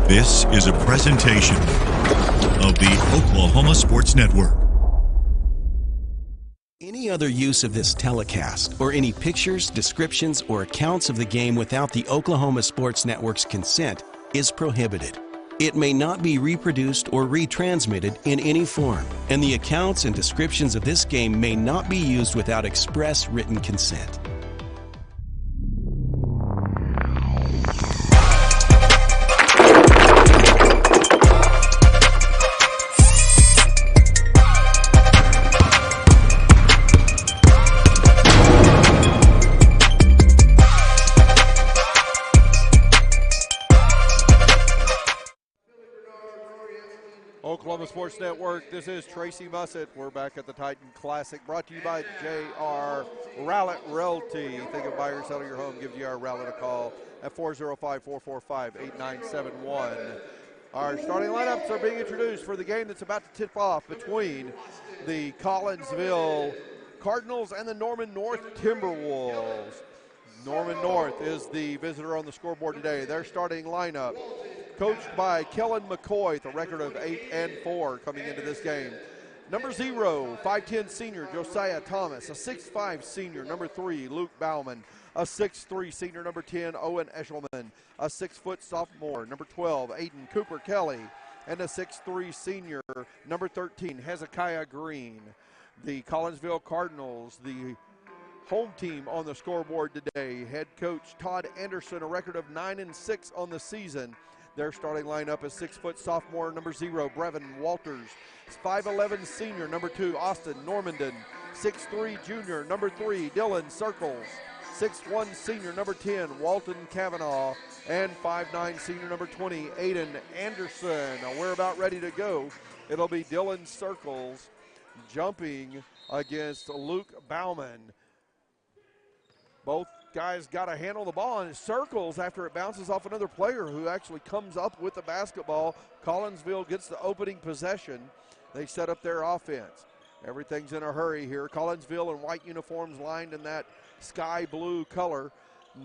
This is a presentation of the Oklahoma Sports Network. Any other use of this telecast or any pictures, descriptions, or accounts of the game without the Oklahoma Sports Network's consent is prohibited. It may not be reproduced or retransmitted in any form, and the accounts and descriptions of this game may not be used without express written consent. Oklahoma Sports Network, this is Tracy Mussett. We're back at the Titan Classic, brought to you by J.R. Rowlett Realty. Think of buying or selling your home, give J.R. Rowlett a call at 405-445-8971. Our starting lineups are being introduced for the game that's about to tip off between the Collinsville Cardinals and the Norman North Timberwolves. Norman North is the visitor on the scoreboard today. Their starting lineup, coached by Kellen McCoy, with a record of 8-4 coming into this game. Number 0, 5'10 senior Josiah Thomas, a 6'5 senior, number 3, Luke Bauman, a 6'3 senior, number 10, Owen Eshelman, a 6-foot sophomore, number 12, Aiden Cooper Kelly, and a 6'3 senior, number 13, Hezekiah Green. The Collinsville Cardinals, the home team on the scoreboard today. Head coach Todd Anderson, a record of 9-6 on the season. Their starting lineup is 6-foot sophomore, number 0, Brevin Walters. 5'11 senior, number 2, Austin Normandin. 6'3 junior, number 3, Dylan Circles. 6'1 senior, number 10, Walton Cavanaugh. And 5'9 senior, number 20, Aiden Anderson. Now we're about ready to go. It'll be Dylan Circles jumping against Luke Bauman. Both guys got a handle on the ball, and it circles after it bounces off another player who actually comes up with the basketball. Collinsville gets the opening possession. They set up their offense. Everything's in a hurry here. Collinsville in white uniforms lined in that sky blue color.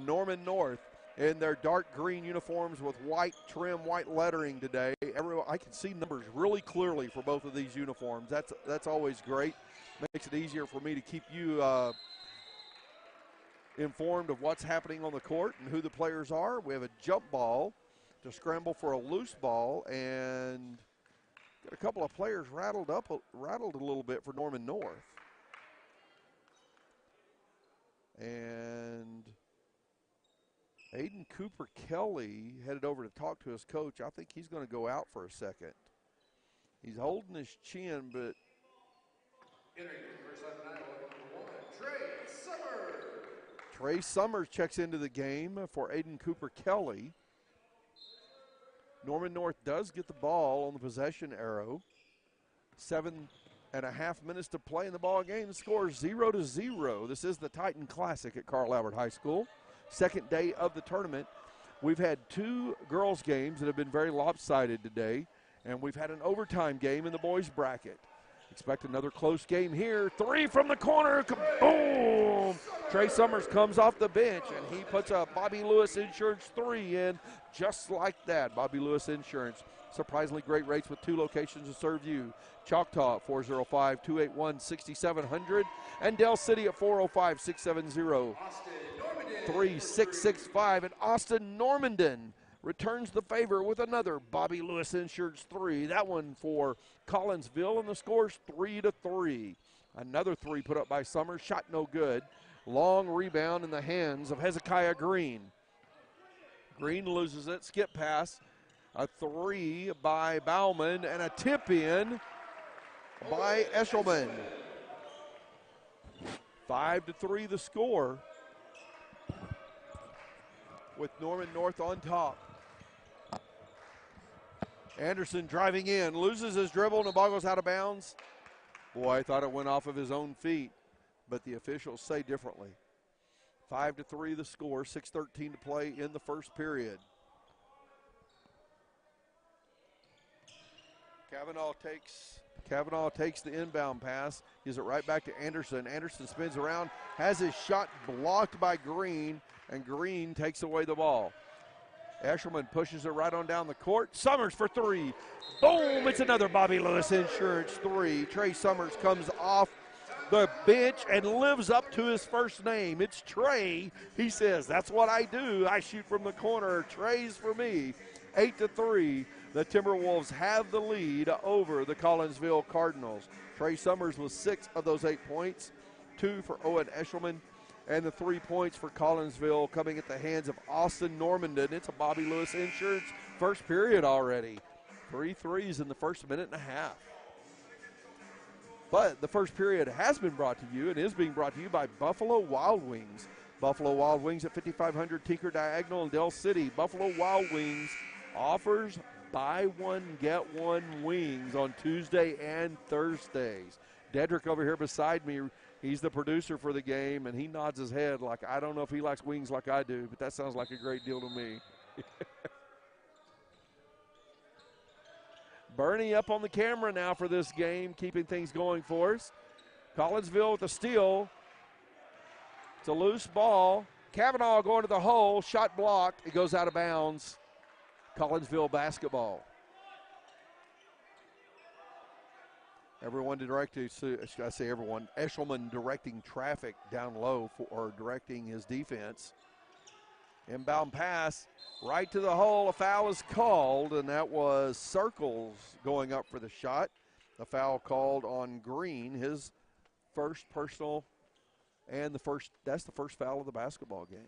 Norman North in their dark green uniforms with white trim, white lettering today. I can see numbers really clearly for both of these uniforms. That's always great. Makes it easier for me to keep you informed of what's happening on the court and who the players are. We have a jump ball to scramble for a loose ball, and got a couple of players rattled a little bit for Norman North. And Aiden Cooper Kelly headed over to talk to his coach. I think he's going to go out for a second. He's holding his chin, but Trey Summers checks into the game for Aiden Cooper Kelly. Norman North does get the ball on the possession arrow. 7.5 minutes to play in the ball game. The score is 0-0. This is the Titan Classic at Carl Albert High School. Second day of the tournament. We've had 2 girls games that have been very lopsided today, and we've had an overtime game in the boys bracket. Expect another close game here. 3 from the corner. Boom! Trey Summers comes off the bench, and he puts a Bobby Lewis Insurance 3 in just like that. Bobby Lewis Insurance. Surprisingly great rates with 2 locations to serve you. Choctaw at 405-281-6700. And Del City at 405-670-3665. And Austin Normandin returns the favor with another Bobby Lewis Insurance 3. That one for Collinsville, and the score's 3-3. Another 3 put up by Summers, shot no good. Long rebound in the hands of Hezekiah Green. Green loses it, skip pass. A 3 by Bauman, and a tip in by Eshelman. 5-3 the score, with Norman North on top. Anderson driving in, loses his dribble, and the ball goes out of bounds. Boy, I thought it went off of his own feet, but the officials say differently. 5-3 the score, 6:13 to play in the first period. Cavanaugh takes the inbound pass, gives it right back to Anderson. Anderson spins around, has his shot blocked by Green, and Green takes away the ball. Eshelman pushes it right on down the court. Summers for three. Boom! It's another Bobby Lewis Insurance three. Trey Summers comes off the bench and lives up to his first name. It's Trey. He says, that's what I do. I shoot from the corner. Trey's for me. 8-3. The Timberwolves have the lead over the Collinsville Cardinals. Trey Summers with 6 of those 8 points. 2 for Owen Eshelman. And the 3 points for Collinsville coming at the hands of Austin Normandin. It's a Bobby Lewis Insurance first period already. 3 threes in the first minute and a half. But the first period has been brought to you and is being brought to you by Buffalo Wild Wings. Buffalo Wild Wings at 5500 Tinker Diagonal in Del City. Buffalo Wild Wings offers buy one, get one wings on Tuesday and Thursdays. Dedrick over here beside me, he's the producer for the game, and he nods his head like, I don't know if he likes wings like I do, but that sounds like a great deal to me. Bernie up on the camera now for this game, keeping things going for us. Collinsville with a steal. It's a loose ball. Kavanaugh going to the hole. Shot blocked. It goes out of bounds. Collinsville basketball. Everyone directing, I say everyone, Eshelman directing traffic down low or directing his defense. Inbound pass right to the hole. A foul is called, and that was Circles going up for the shot. A foul called on Green, his first personal, and that's the first foul of the basketball game.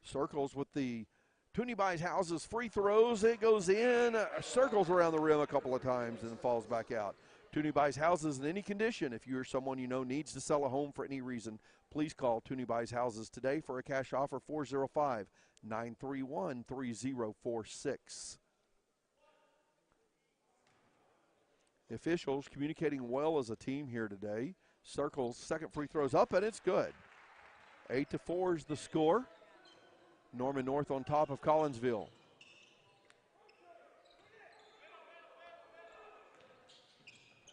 Circles with the Toonie Buys Houses free throws. It goes in, circles around the rim a couple of times and falls back out. Toonie Buys Houses in any condition. If you're someone you know needs to sell a home for any reason, please call Toonie Buys Houses today for a cash offer, 405-931-3046. The officials communicating well as a team here today. Circles, second free throw's up, and it's good. 8-4 is the score. Norman North on top of Collinsville.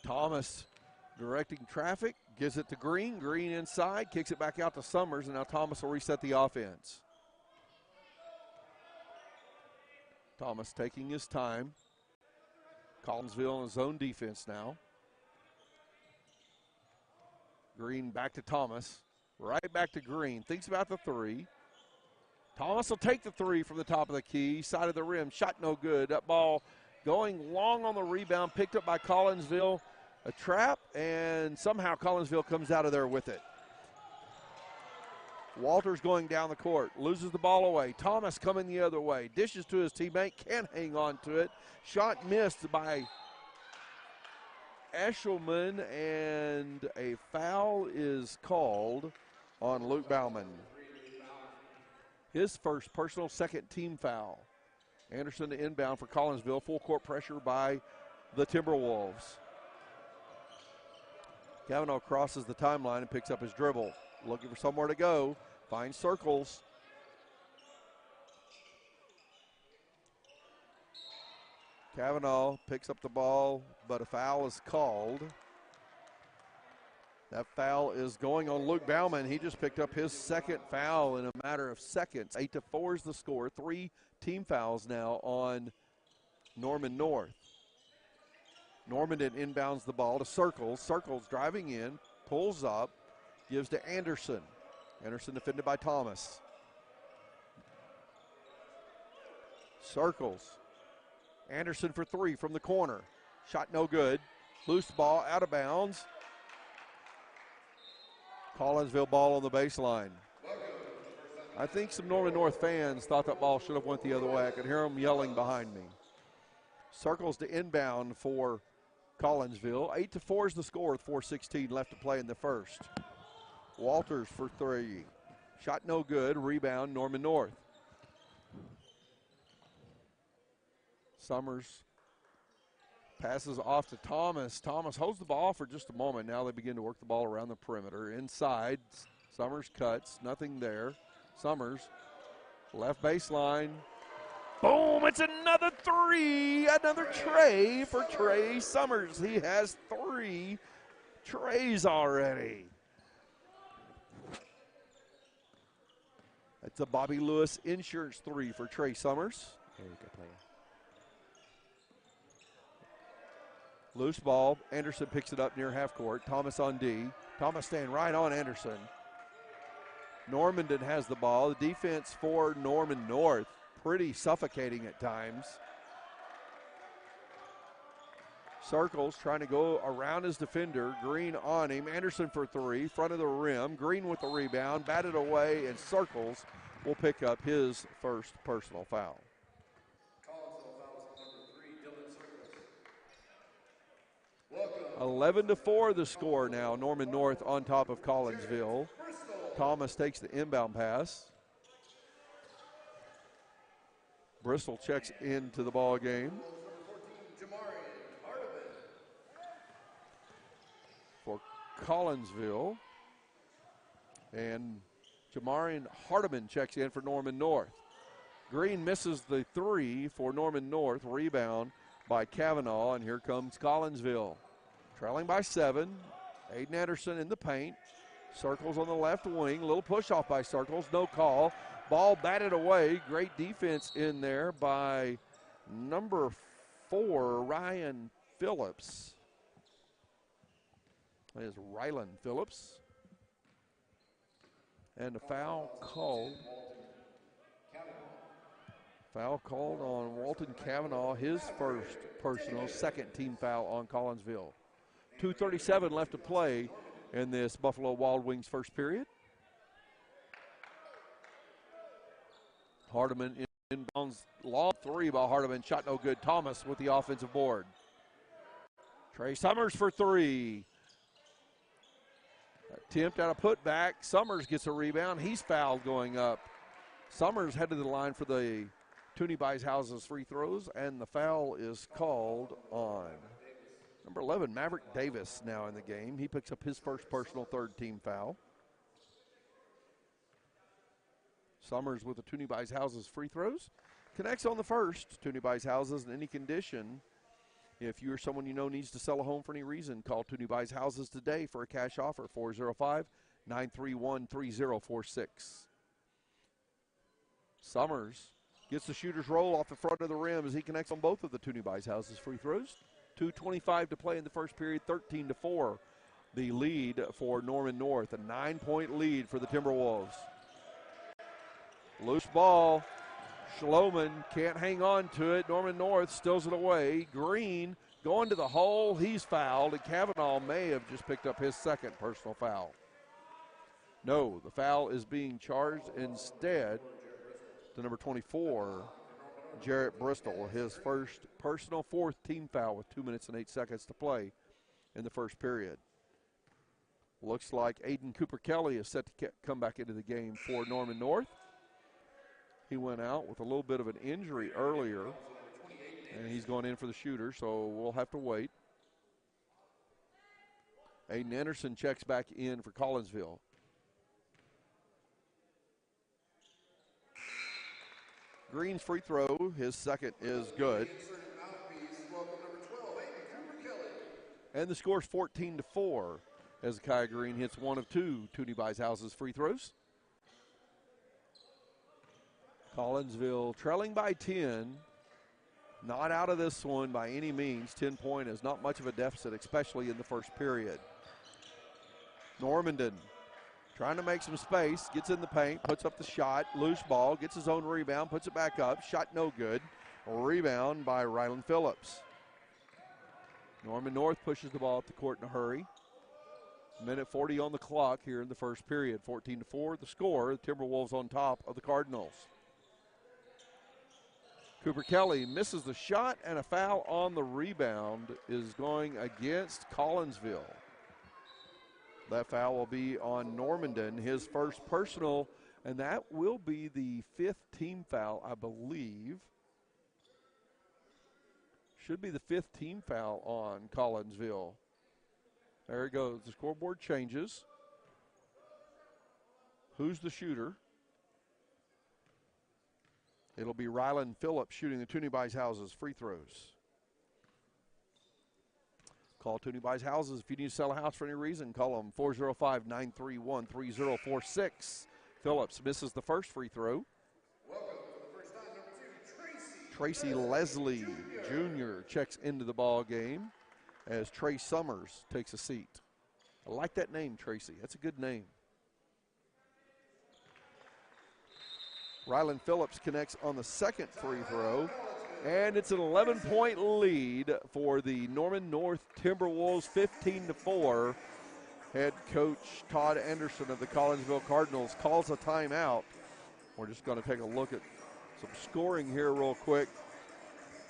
Thomas directing traffic, gives it to Green. Green inside, kicks it back out to Summers, and now Thomas will reset the offense. Thomas taking his time. Collinsville in zone defense now. Green back to Thomas. Right back to Green. Thinks about the three. Thomas will take the three from the top of the key, side of the rim. Shot no good. That ball going long on the rebound, picked up by Collinsville. A trap, and somehow Collinsville comes out of there with it. Walters going down the court, loses the ball away. Thomas coming the other way, dishes to his teammate, can't hang on to it. Shot missed by Eshelman, and a foul is called on Luke Bauman. His first personal, second team foul. Anderson to inbound for Collinsville. Full court pressure by the Timberwolves. Kavanaugh crosses the timeline and picks up his dribble. Looking for somewhere to go. Finds Circles. Kavanaugh picks up the ball, but a foul is called. That foul is going on Luke Bauman. He just picked up his second foul in a matter of seconds. 8-4 is the score. 3 team fouls now on Norman North. Normandin inbounds the ball to Circles. Circles driving in, pulls up, gives to Anderson. Anderson defended by Thomas. Circles. Anderson for three from the corner. Shot no good. Loose ball out of bounds. Collinsville ball on the baseline. I think some Norman North fans thought that ball should have went the other way. I could hear them yelling behind me. Circles to inbound for Collinsville. 8-4 is the score with 4:16 left to play in the first. Walters for three. Shot no good. Rebound Norman North. Summers passes off to Thomas. Thomas holds the ball for just a moment. Now they begin to work the ball around the perimeter. Inside, Summers cuts. Nothing there. Summers, left baseline. Boom, it's another three. Another tray for Trey Summers. He has 3 trays already. It's a Bobby Lewis Insurance 3 for Trey Summers. There you go, player. Loose ball. Anderson picks it up near half court. Thomas on D. Thomas staying right on Anderson. Normandin has the ball. The defense for Norman North, pretty suffocating at times. Circles trying to go around his defender. Green on him. Anderson for three. Front of the rim. Green with the rebound. Batted away, and Circles will pick up his first personal foul. 11-4 the score now. Norman North on top of Collinsville. Thomas takes the inbound pass. Bristol checks into the ball game. For Collinsville. And Jamarian Hardiman checks in for Norman North. Green misses the three for Norman North. Rebound by Kavanaugh, and here comes Collinsville. Trailing by 7. Aiden Anderson in the paint. Circles on the left wing. Little push off by Circles. No call. Ball batted away. Great defense in there by number 4, Ryan Phillips. That is Rylan Phillips. And a foul called. Foul called on Walton Kavanaugh, his first personal, second team foul on Collinsville. 2:37 left to play in this Buffalo Wild Wings first period. Hardiman inbounds, long three by Hardiman, shot no good. Thomas with the offensive board. Trey Summers for three. Attempt at a putback. Summers gets a rebound. He's fouled going up. Summers headed to the line for the Toonie Buys Houses free throws, and the foul is called on number 11, Maverick Davis, now in the game. He picks up his first personal third team foul. Summers with the Toonie Buys Houses free throws. Connects on the first. Toonie Buys Houses in any condition. If you or someone you know needs to sell a home for any reason, call Toonie Buys Houses today for a cash offer, 405-931-3046. Summers gets the shooter's roll off the front of the rim as he connects on both of the Toonie Buys Houses free throws. 2:25 to play in the first period, 13-4. The lead for Norman North, a 9-point lead for the Timberwolves. Loose ball. Schloman can't hang on to it. Norman North steals it away. Green going to the hole. He's fouled, and Kavanaugh may have just picked up his second personal foul. No, the foul is being charged instead to number 24, Jarrett Bristol, his first personal fourth team foul with 2 minutes and 8 seconds to play in the first period. Looks like Aiden Cooper Kelly is set to come back into the game for Norman North. He went out with a little bit of an injury earlier, and he's going in for the shooter, so we'll have to wait. Aiden Anderson checks back in for Collinsville. Green's free throw, his second is good. And the score's 14-4 as Kai Green hits one of two Toonie Buys Houses free throws. Collinsville trailing by 10. Not out of this one by any means. 10-point is not much of a deficit, especially in the first period. Normandin trying to make some space, gets in the paint, puts up the shot, loose ball, gets his own rebound, puts it back up, shot no good. Rebound by Rylan Phillips. Norman North pushes the ball up the court in a hurry. Minute 40 on the clock here in the first period. 14-4 the score. The Timberwolves on top of the Cardinals. Cooper Kelly misses the shot, and a foul on the rebound is going against Collinsville. That foul will be on Normandin, his first personal, and that will be the fifth team foul, I believe. Should be the fifth team foul on Collinsville. There it goes. The scoreboard changes. Who's the shooter? It'll be Rylan Phillips shooting the Toonie Buys Houses free throws. Call Toonie Buys Houses if you need to sell a house for any reason. Call them 405-931-3046. Phillips misses the first free throw. Tracy Leslie Jr. checks into the ball game as Trey Summers takes a seat. I like that name, Tracy. That's a good name. Rylan Phillips connects on the second free throw, and it's an 11-point lead for the Norman North Timberwolves, 15-4. Head coach Todd Anderson of the Collinsville Cardinals calls a timeout. We're just going to take a look at some scoring here real quick.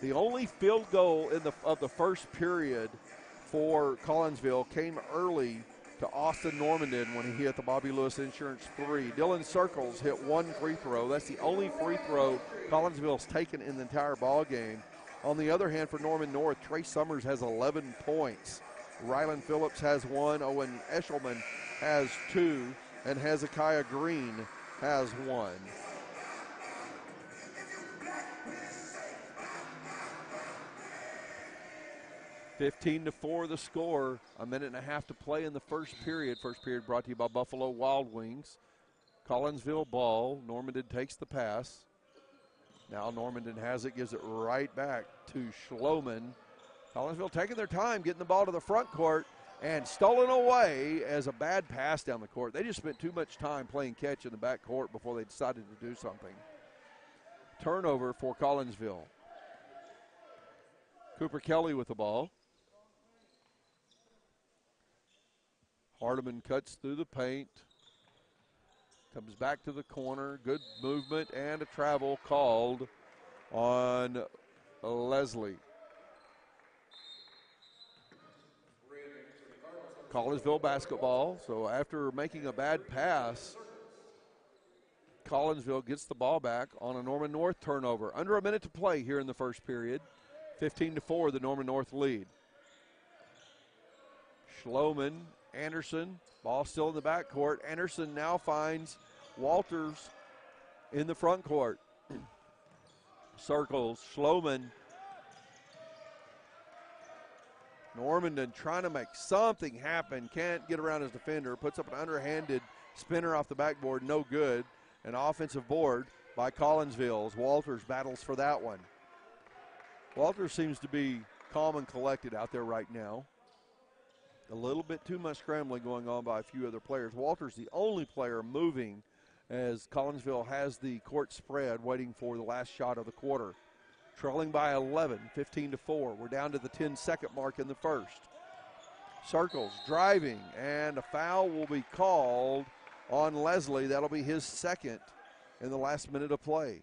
The only field goal of the first period for Collinsville came early to Austin Normandin when he hit the Bobby Lewis Insurance 3. Dylan Circles hit one free throw. That's the only free throw Collinsville's taken in the entire ball game. On the other hand, for Norman North, Trey Summers has 11 points. Rylan Phillips has 1. Owen Eshelman has 2. And Hezekiah Green has 1. (15-4) the score. A minute and a half to play in the first period. First period brought to you by Buffalo Wild Wings. Collinsville ball. Normandin takes the pass. Now Normandin has it, gives it right back to Schloman. Collinsville taking their time, getting the ball to the front court, and stolen away as a bad pass down the court. They just spent too much time playing catch in the back court before they decided to do something. Turnover for Collinsville. Cooper Kelly with the ball. Hardeman cuts through the paint. Comes back to the corner. Good movement and a travel called on Leslie. Collinsville basketball. So after making a bad pass, Collinsville gets the ball back on a Norman North turnover. Under a minute to play here in the first period. 15-4, the Norman North lead. Schloman, Anderson, ball still in the backcourt. Anderson now finds Walters in the front court. Circles, Schloman. Normandin trying to make something happen. Can't get around his defender. Puts up an underhanded spinner off the backboard. No good. An offensive board by Collinsville as Walters battles for that one. Walters seems to be calm and collected out there right now. A little bit too much scrambling going on by a few other players. Walters the only player moving as Collinsville has the court spread waiting for the last shot of the quarter. Trailing by 11, 15-4. We're down to the 10-second mark in the first. Circles, driving, and a foul will be called on Leslie. That'll be his second in the last minute of play.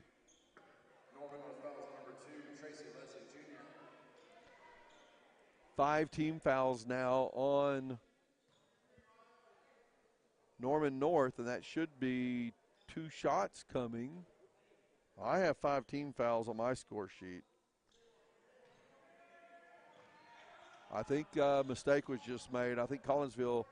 Five team fouls now on Norman North, and that should be 2 shots coming. I have 5 team fouls on my score sheet. I think a mistake was just made. I think Collinsville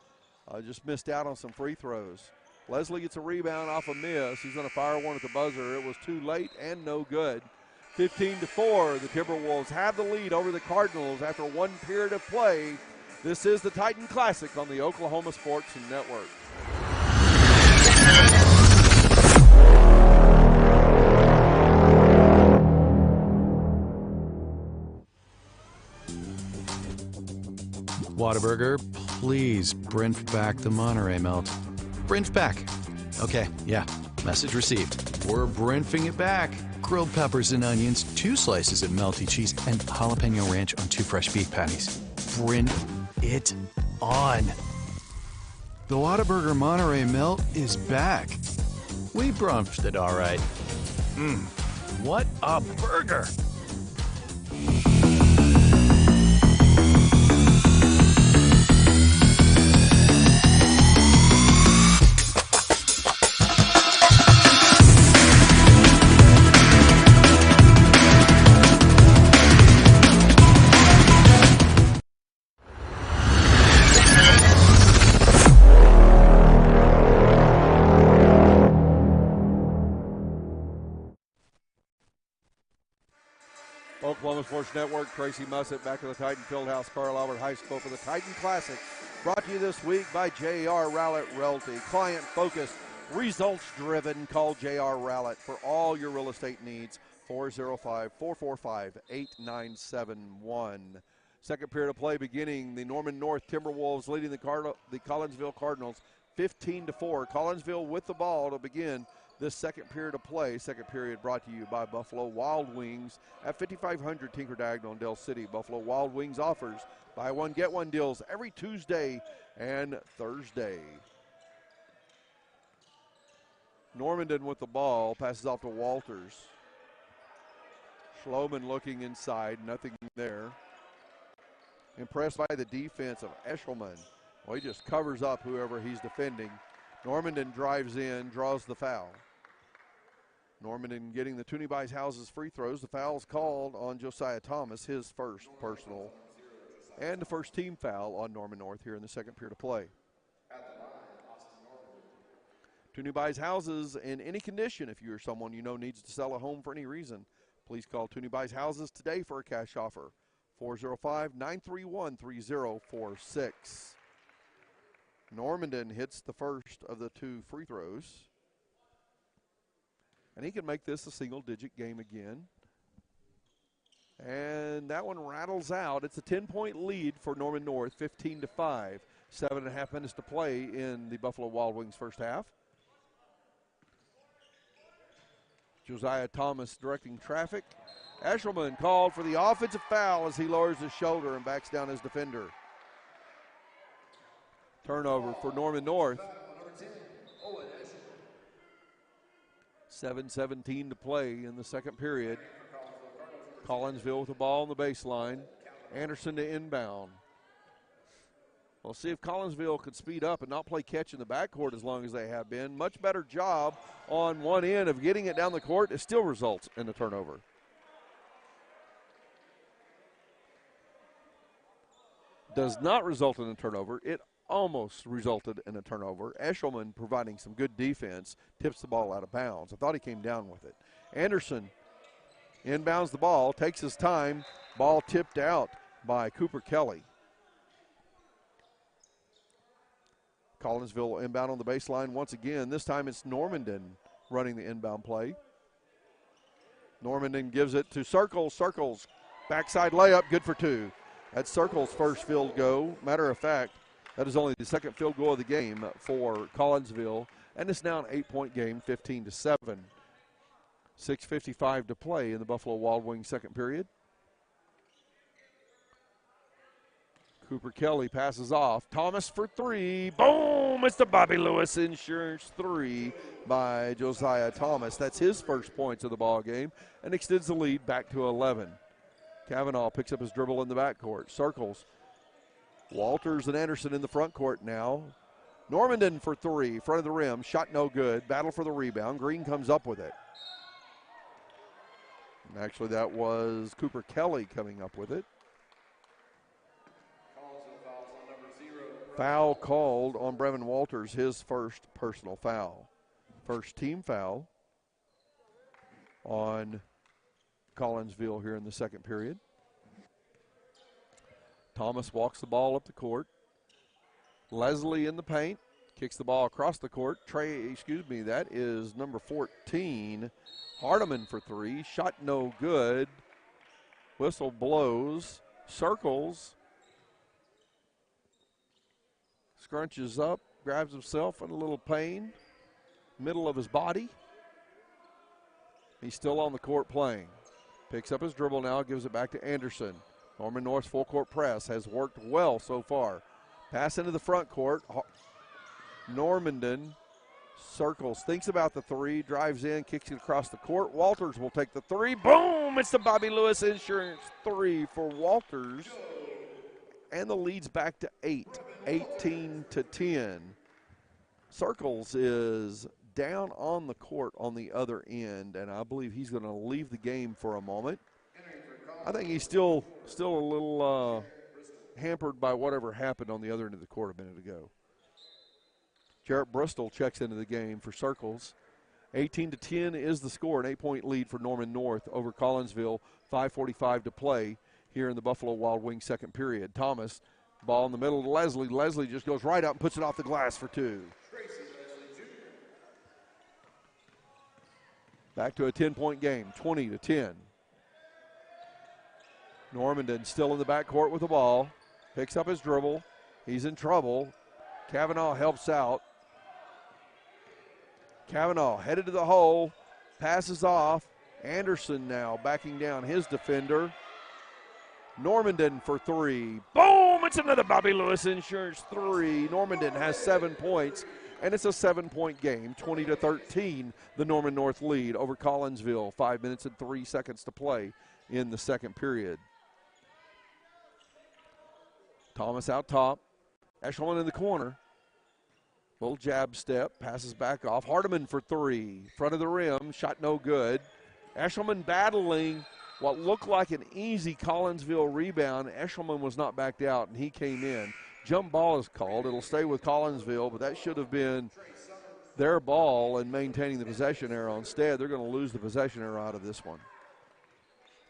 just missed out on some free throws. Leslie gets a rebound off a miss. He's going to fire one at the buzzer. It was too late and no good. 15-4, the Timberwolves have the lead over the Cardinals after 1 period of play. This is the Titan Classic on the Oklahoma Sports Network. Whataburger, please Brent back the Monterey melt. Brent back. Okay, yeah, message received. We're Brentfing it back. Grilled peppers and onions, 2 slices of melty cheese, and jalapeno ranch on 2 fresh beef patties. Brent it on. The Whataburger Monterey melt is back. We brunched it all right. What a burger! Oklahoma Sports Network, Tracy Mussett back at the Titan Fieldhouse, Carl Albert High School for the Titan Classic. Brought to you this week by J.R. Rowlett Realty. Client-focused, results driven. Call J.R. Rowlett for all your real estate needs. 405-445-8971. Second period of play beginning. The Norman North Timberwolves leading the Collinsville Cardinals 15-4. Collinsville with the ball to begin this second period of play. Second period brought to you by Buffalo Wild Wings at 5500 Tinker Diagonal in Del City. Buffalo Wild Wings offers buy one, get one deals every Tuesday and Thursday. Normandin with the ball, passes off to Walters. Schloman looking inside, nothing there. Impressed by the defense of Eshelman. Well, he just covers up whoever he's defending. Normandin drives in, draws the foul. Normandin getting the Toonie Buys Houses free throws. The foul's called on Josiah Thomas, his first personal, and the first team foul on Norman North here in the second period of play. Toonie Buys Houses in any condition. If you're someone you know needs to sell a home for any reason, please call Toonie Buys Houses today for a cash offer. 405-931-3046. Normandin hits the first of the two free throws. And he can make this a single-digit game again. And that one rattles out. It's a 10-point lead for Norman North, 15-5. 7.5 minutes to play in the Buffalo Wild Wings first half. Josiah Thomas directing traffic. Eshelman called for the offensive foul as he lowers his shoulder and backs down his defender. Turnover for Norman North. 7:17 to play in the second period. Collinsville with the ball on the baseline. Anderson to inbound. We'll see if Collinsville could speed up and not play catch in the backcourt as long as they have been. Much better job on one end of getting it down the court. It still results in a turnover. Does not result in a turnover. It almost resulted in a turnover. Eshelman, providing some good defense, tips the ball out of bounds. I thought he came down with it. Anderson inbounds the ball, takes his time. Ball tipped out by Cooper Kelly. Collinsville inbound on the baseline once again. This time it's Normandin running the inbound play. Normandin gives it to Circles. Circles, backside layup, good for two. That's Circles' first field goal. Matter of fact, that is only the second field goal of the game for Collinsville, and it's now an 8-point game, 15-7. 6:55 to play in the Buffalo Wild Wings second period. Cooper Kelly passes off. Thomas for three. Boom! It's the Bobby Lewis Insurance three by Josiah Thomas. That's his first points of the ball game and extends the lead back to 11. Cavanaugh picks up his dribble in the backcourt. Circles. Walters and Anderson in the front court now. Normandin for three. Front of the rim. Shot no good. Battle for the rebound. Green comes up with it. And actually, that was Cooper Kelly coming up with it. Foul called on Brevin Walters, his first personal foul. First team foul on Collinsville here in the second period. Thomas walks the ball up the court. Leslie in the paint, kicks the ball across the court. That is number 14. Hardiman for three, shot no good. Whistle blows. Circles. Scrunches up, grabs himself in a little pain, middle of his body. He's still on the court playing. Picks up his dribble now, gives it back to Anderson. Norman North's full court press has worked well so far. Pass into the front court. Normandin circles, thinks about the three, drives in, kicks it across the court. Walters will take the three. Boom! It's the Bobby Lewis Insurance three for Walters. And the lead's back to 8, 18-10. Circles is down on the court on the other end, and I believe he's going to leave the game for a moment. I think he's still a little hampered by whatever happened on the other end of the court a minute ago. Jarrett Bristol checks into the game for Circles. 18-10 is the score, an 8-point lead for Norman North over Collinsville. 5:45 to play here in the Buffalo Wild Wings second period. Thomas, ball in the middle to Leslie. Leslie just goes right out and puts it off the glass for two. Back to a 10-point game, 20-10. Normandin still in the backcourt with the ball. Picks up his dribble. He's in trouble. Cavanaugh helps out. Cavanaugh headed to the hole. Passes off. Anderson now backing down his defender. Normandin for three. Boom! It's another Bobby Lewis Insurance three. Normandin has 7 points, and it's a 7-point game, 20-13. The Norman North lead over Collinsville. 5 minutes and 3 seconds to play in the second period. Thomas out top. Eshelman in the corner. Little jab step, passes back off. Hardiman for three. Front of the rim, shot no good. Eshelman battling what looked like an easy Collinsville rebound. Eshelman was not backed out, and he came in. Jump ball is called. It'll stay with Collinsville, but that should have been their ball and maintaining the possession arrow. Instead, they're going to lose the possession arrow out of this one.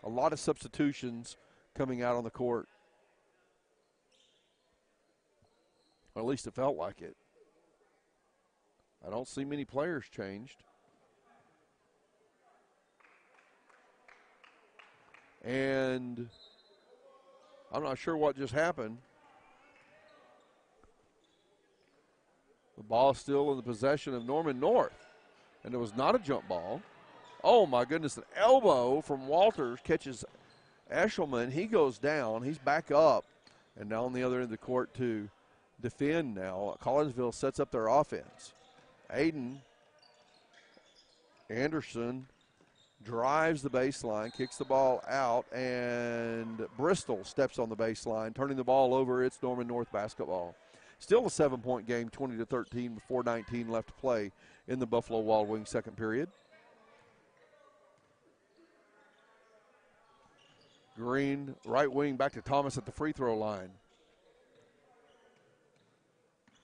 A lot of substitutions coming out on the court. Or at least it felt like it. I don't see many players changed. And I'm not sure what just happened. The ball is still in the possession of Norman North. And it was not a jump ball. Oh, my goodness, an elbow from Walters catches Eshelman. He goes down. He's back up. And now on the other end of the court to defend now. Collinsville sets up their offense. Aiden Anderson drives the baseline, kicks the ball out, and Bristol steps on the baseline, turning the ball over. It's Norman North basketball. Still a 7-point game, 20-13 with 4:19 left to play in the Buffalo Wild Wings second period. Green, right wing, back to Thomas at the free throw line.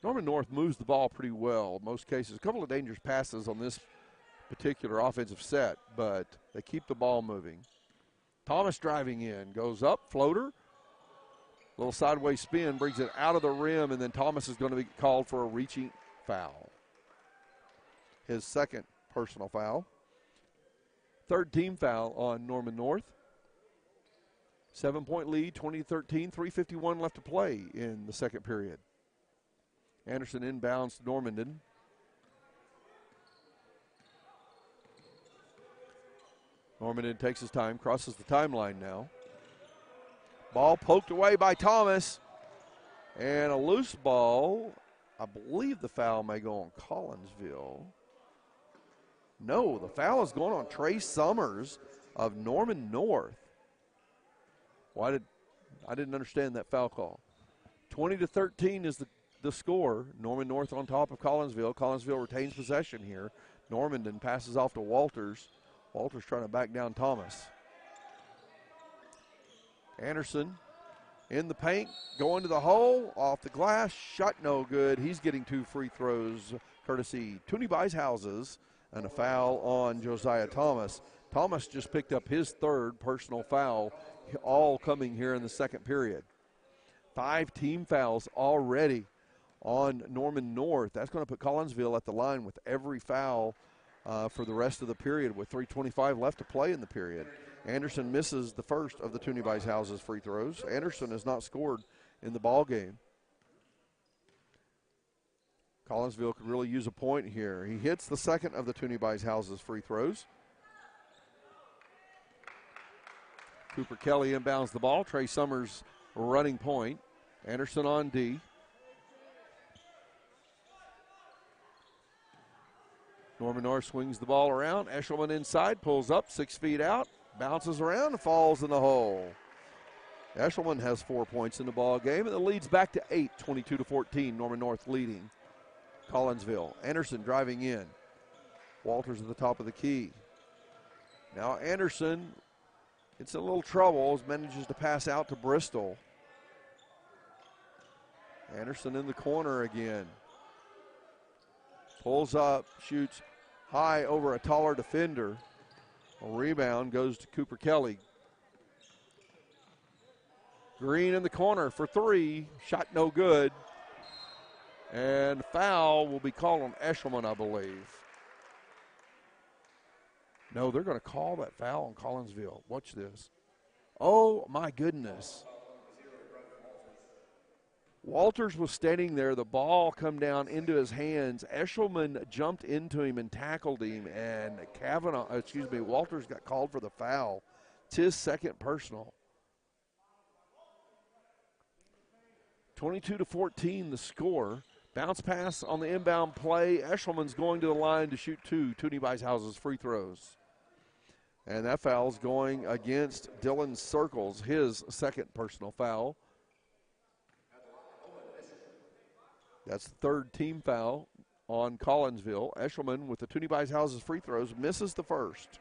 Norman North moves the ball pretty well in most cases. A couple of dangerous passes on this particular offensive set, but they keep the ball moving. Thomas driving in, goes up, floater. Little sideways spin, brings it out of the rim, and then Thomas is going to be called for a reaching foul. His second personal foul. Third team foul on Norman North. 7-point lead, 20-13, 3:51 left to play in the second period. Anderson inbounds to Normandin. Normandin takes his time, crosses the timeline now. Ball poked away by Thomas. And a loose ball. I believe the foul may go on Collinsville. No, the foul is going on Trey Summers of Norman North. I didn't understand that foul call. 20-13 is the score. Norman North on top of Collinsville. Collinsville retains possession here. Normandin passes off to Walters. Walters trying to back down Thomas. Anderson in the paint, going to the hole, off the glass, shot no good. He's getting 2 free throws, courtesy Toonie Buys Houses, and a foul on Josiah Thomas. Thomas just picked up his third personal foul, all coming here in the second period. 5 team fouls already on Norman North. That's going to put Collinsville at the line with every foul for the rest of the period with 3:25 left to play in the period. Anderson misses the first of the Toonie Buys Houses free throws. Anderson has not scored in the ball game. Collinsville could really use a point here. He hits the second of the Toonie Buys Houses free throws. Cooper Kelly inbounds the ball. Trey Summers running point. Anderson on D. Norman North swings the ball around. Eshelman inside, pulls up, 6 feet out, bounces around and falls in the hole. Eshelman has 4 points in the ball game, and the lead's back to 8, 22-14. Norman North leading Collinsville. Anderson driving in. Walters at the top of the key. Now Anderson, it's a little trouble, manages to pass out to Bristol. Anderson in the corner again. Pulls up, shoots high over a taller defender. A rebound goes to Cooper Kelly. Green in the corner for 3. Shot no good. And foul will be called on Eshelman, I believe. No, they're going to call that foul on Collinsville. Watch this. Oh, my goodness. Walters was standing there. The ball come down into his hands. Eshelman jumped into him and tackled him, and Walters got called for the foul. It's his second personal. 22-14 the score. Bounce pass on the inbound play. Eshelman's going to the line to shoot two Toonie Weishause's free throws. And that foul's going against Dylan Circles, his second personal foul. That's the third team foul on Collinsville. Eshelman with the Toonie Weishause's free throws misses the first.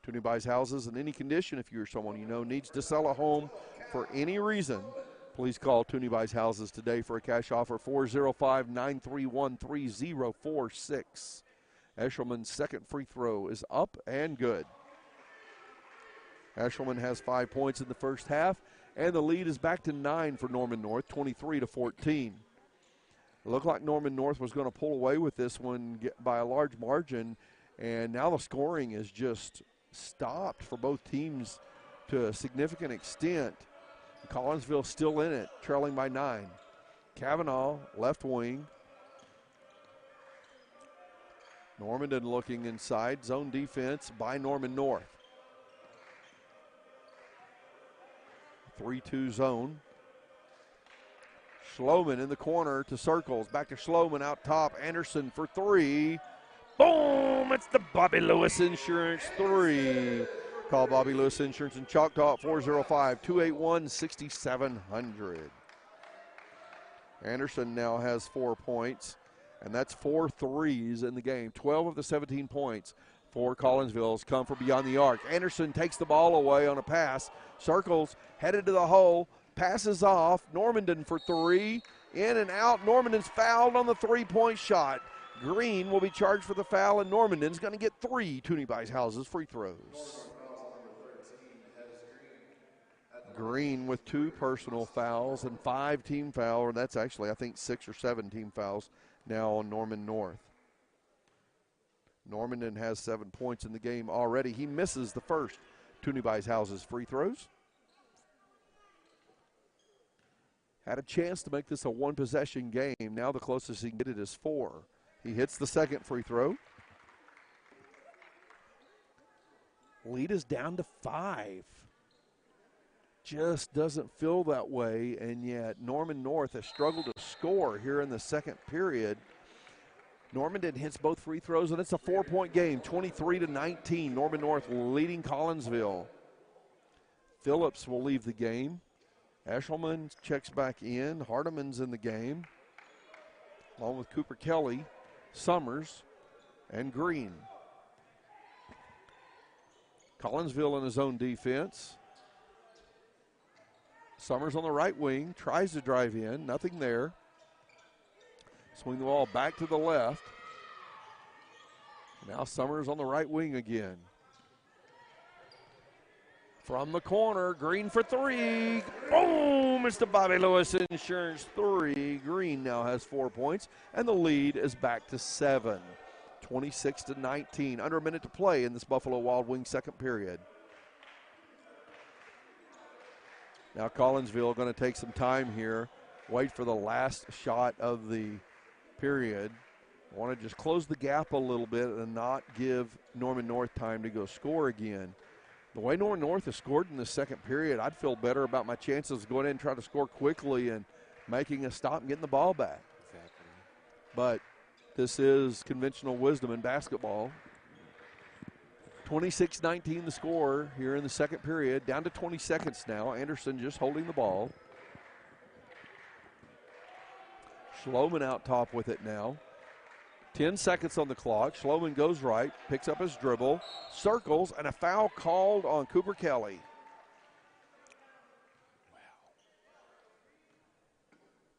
Toonie Weishause's in any condition, if you're someone you know needs to sell a home for any reason, please call Toonie Weishause's today for a cash offer, 405-931-3046. Eshelman's second free throw is up and good. Eshelman has 5 points in the first half, and the lead is back to 9 for Norman North, 23-14. It looked like Norman North was going to pull away with this one by a large margin, and now the scoring is just stopped for both teams to a significant extent. Collinsville still in it, trailing by 9. Kavanaugh, left wing. Normandin looking inside, zone defense by Norman North. 3-2 zone. Schloman in the corner to Circles. Back to Schloman out top. Anderson for three. Boom! It's the Bobby Lewis Insurance three. Call Bobby Lewis Insurance in Choctaw at 405-281-6700. Anderson now has 4 points, and that's 4 threes in the game. 12 of the 17 points for Collinsville's come from beyond the arc. Anderson takes the ball away on a pass. Circles headed to the hole, passes off. Normandin for three, in and out. Normandin's fouled on the three-point shot. Green will be charged for the foul, and Normandin's going to get 3 Toonie Weishause's free throws. Green with 2 personal fouls and 5 team fouls, and that's actually, I think, 6 or 7 team fouls now on Norman North. Normandin has 7 points in the game already. He misses the first Toonie Weishause's free throws. Had a chance to make this a one-possession game. Now the closest he can get it is 4. He hits the second free throw. Lead is down to 5. Just doesn't feel that way, and yet Norman North has struggled to score here in the second period. Normandin hits both free throws, and it's a 4-point game, 23-19. Norman North leading Collinsville. Phillips will leave the game. Eshelman checks back in. Hardiman's in the game, along with Cooper Kelly, Summers, and Green. Collinsville in his own defense. Summers on the right wing, tries to drive in, nothing there. Swing the ball back to the left. Now Summers on the right wing again. From the corner, Green for three. Boom! It's the Bobby Lewis Insurance three. Green now has 4 points, and the lead is back to 7. 26-19. Under a minute to play in this Buffalo Wild Wings second period. Now Collinsville going to take some time here, wait for the last shot of the period. Want to just close the gap a little bit and not give Norman North time to go score again. The way Norman North has scored in the second period, I'd feel better about my chances of going in and trying to score quickly and making a stop and getting the ball back. Exactly. But this is conventional wisdom in basketball. 26-19 the score here in the second period. Down to 20 seconds now. Anderson just holding the ball. Schloman out top with it now. 10 seconds on the clock. Schloman goes right, picks up his dribble, circles, and a foul called on Cooper Kelly. Wow.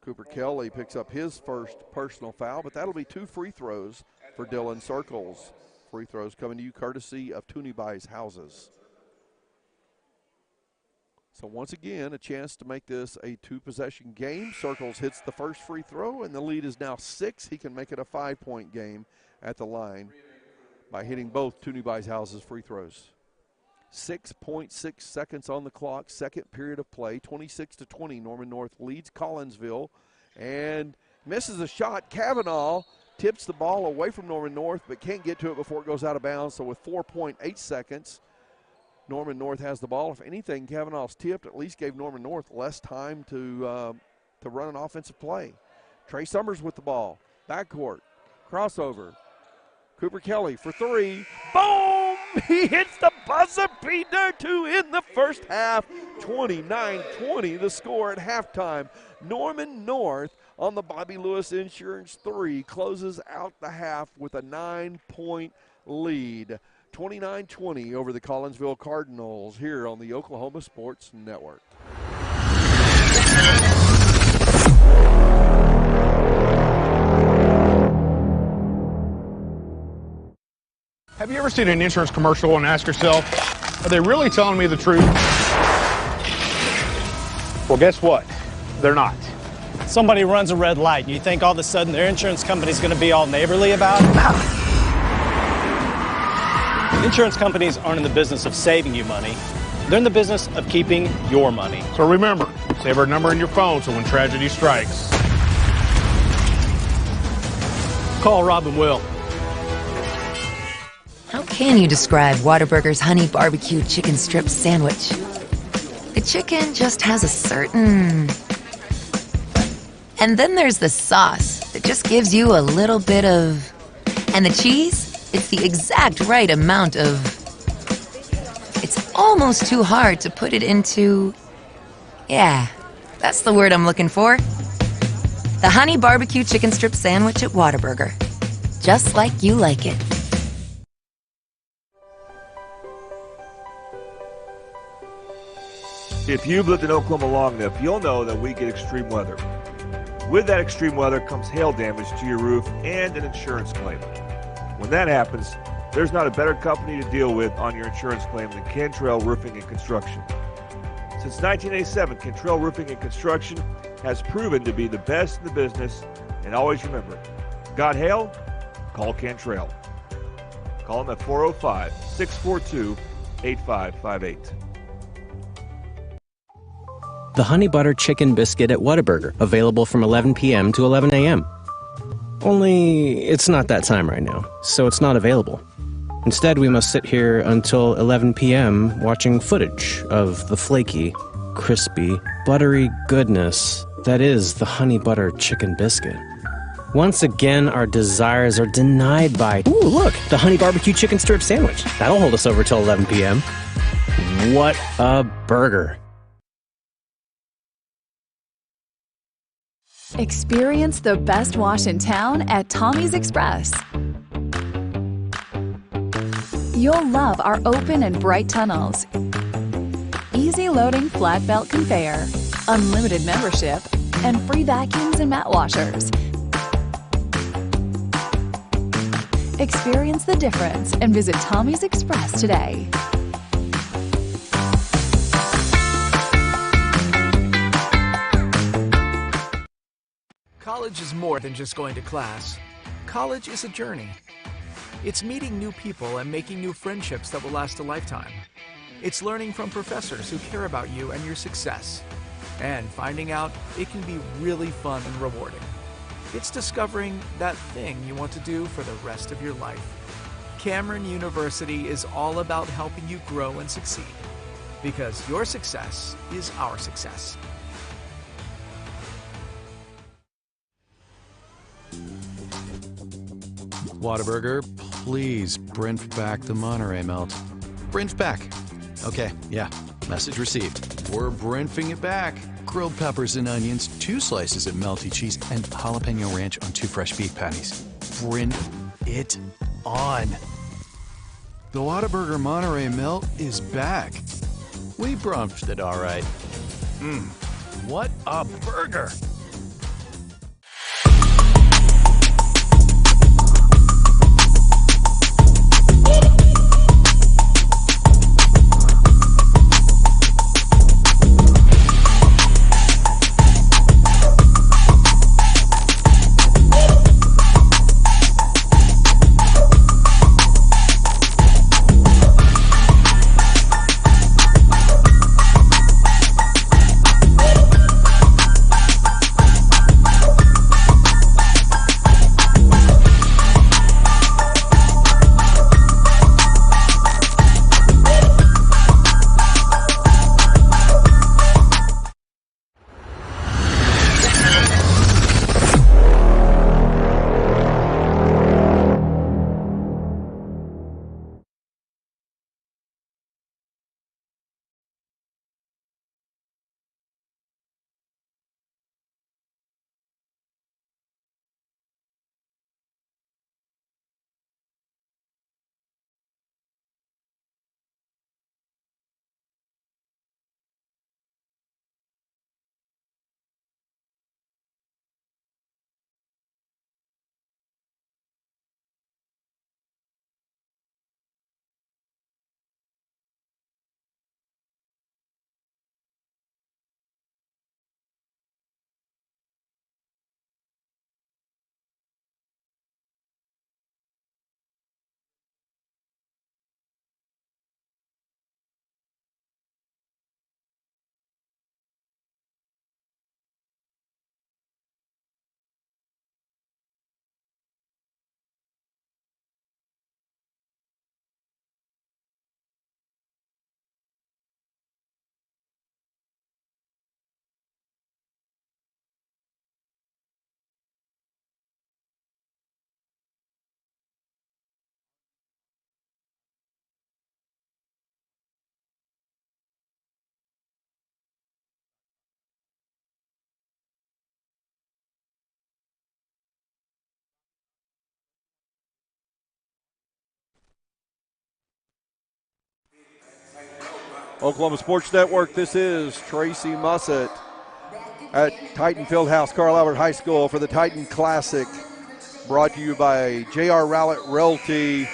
Cooper Kelly picks up his first personal foul, but that'll be 2 free throws for Dylan Circles. Free throws coming to you courtesy of Toonie Weishause's. So once again, a chance to make this a 2-possession game. Circles hits the first free throw, and the lead is now 6. He can make it a 5-point game at the line by hitting both Toonie Beishouse's free throws. 6.6 seconds on the clock, second period of play. 26-20, Norman North leads Collinsville and misses a shot. Kavanaugh tips the ball away from Norman North but can't get to it before it goes out of bounds. So with 4.8 seconds, Norman North has the ball. If anything, Kavanaugh's tipped at least gave Norman North less time to run an offensive play. Trey Summers with the ball. Backcourt. Crossover. Cooper Kelly for three. Boom! He hits the buzzer beater to end the first half. 29-20 the score at halftime. Norman North on the Bobby Lewis Insurance 3 closes out the half with a 9-point lead. 29-20 over the Collinsville Cardinals here on the Oklahoma Sports Network. Have you ever seen an insurance commercial and asked yourself, are they really telling me the truth? Well, guess what? They're not. Somebody runs a red light and you think all of a sudden their insurance company's going to be all neighborly about it? Insurance companies aren't in the business of saving you money. They're in the business of keeping your money. So remember, save our number in your phone so when tragedy strikes, call Rob and Will. How can you describe Whataburger's honey barbecue chicken strip sandwich? The chicken just has a certain... And then there's the sauce that just gives you a little bit of... And the cheese, it's the exact right amount of... It's almost too hard to put it into... Yeah, that's the word I'm looking for. The honey barbecue chicken strip sandwich at Whataburger. Just like you like it. If you've lived in Oklahoma long enough, you'll know that we get extreme weather. With that extreme weather comes hail damage to your roof and an insurance claim. When that happens, there's not a better company to deal with on your insurance claim than Cantrell Roofing and Construction. Since 1987, Cantrell Roofing and Construction has proven to be the best in the business, and always remember, got hail? Call Cantrell. Call them at 405-642-8558. The Honey Butter Chicken Biscuit at Whataburger, available from 11 p.m. to 11 a.m. Only, it's not that time right now, so it's not available. Instead, we must sit here until 11 p.m. watching footage of the flaky, crispy, buttery goodness that is the Honey Butter Chicken Biscuit. Once again, our desires are denied by, ooh, look, the Honey Barbecue Chicken Strip Sandwich. That'll hold us over till 11 p.m. What a burger. Experience the best wash in town at Tommy's Express. You'll love our open and bright tunnels, easy loading flat belt conveyor, unlimited membership, and free vacuums and mat washers. Experience the difference and visit Tommy's Express today. College is more than just going to class. College is a journey. It's meeting new people and making new friendships that will last a lifetime. It's learning from professors who care about you and your success. And finding out it can be really fun and rewarding. It's discovering that thing you want to do for the rest of your life. Cameron University is all about helping you grow and succeed. Because your success is our success. Whataburger, please Brent back the Monterey melt. Brent back. Okay, yeah, message received. We're Brentfing it back. Grilled peppers and onions, 2 slices of melty cheese, and jalapeno ranch on 2 fresh beef patties. Brent it on. The Whataburger Monterey melt is back. We brumped it all right. What a burger! Oklahoma Sports Network, this is Tracy Mussett at Titan Fieldhouse, Carl Albert High School for the Titan Classic. Brought to you by J.R. Rowlett Realty.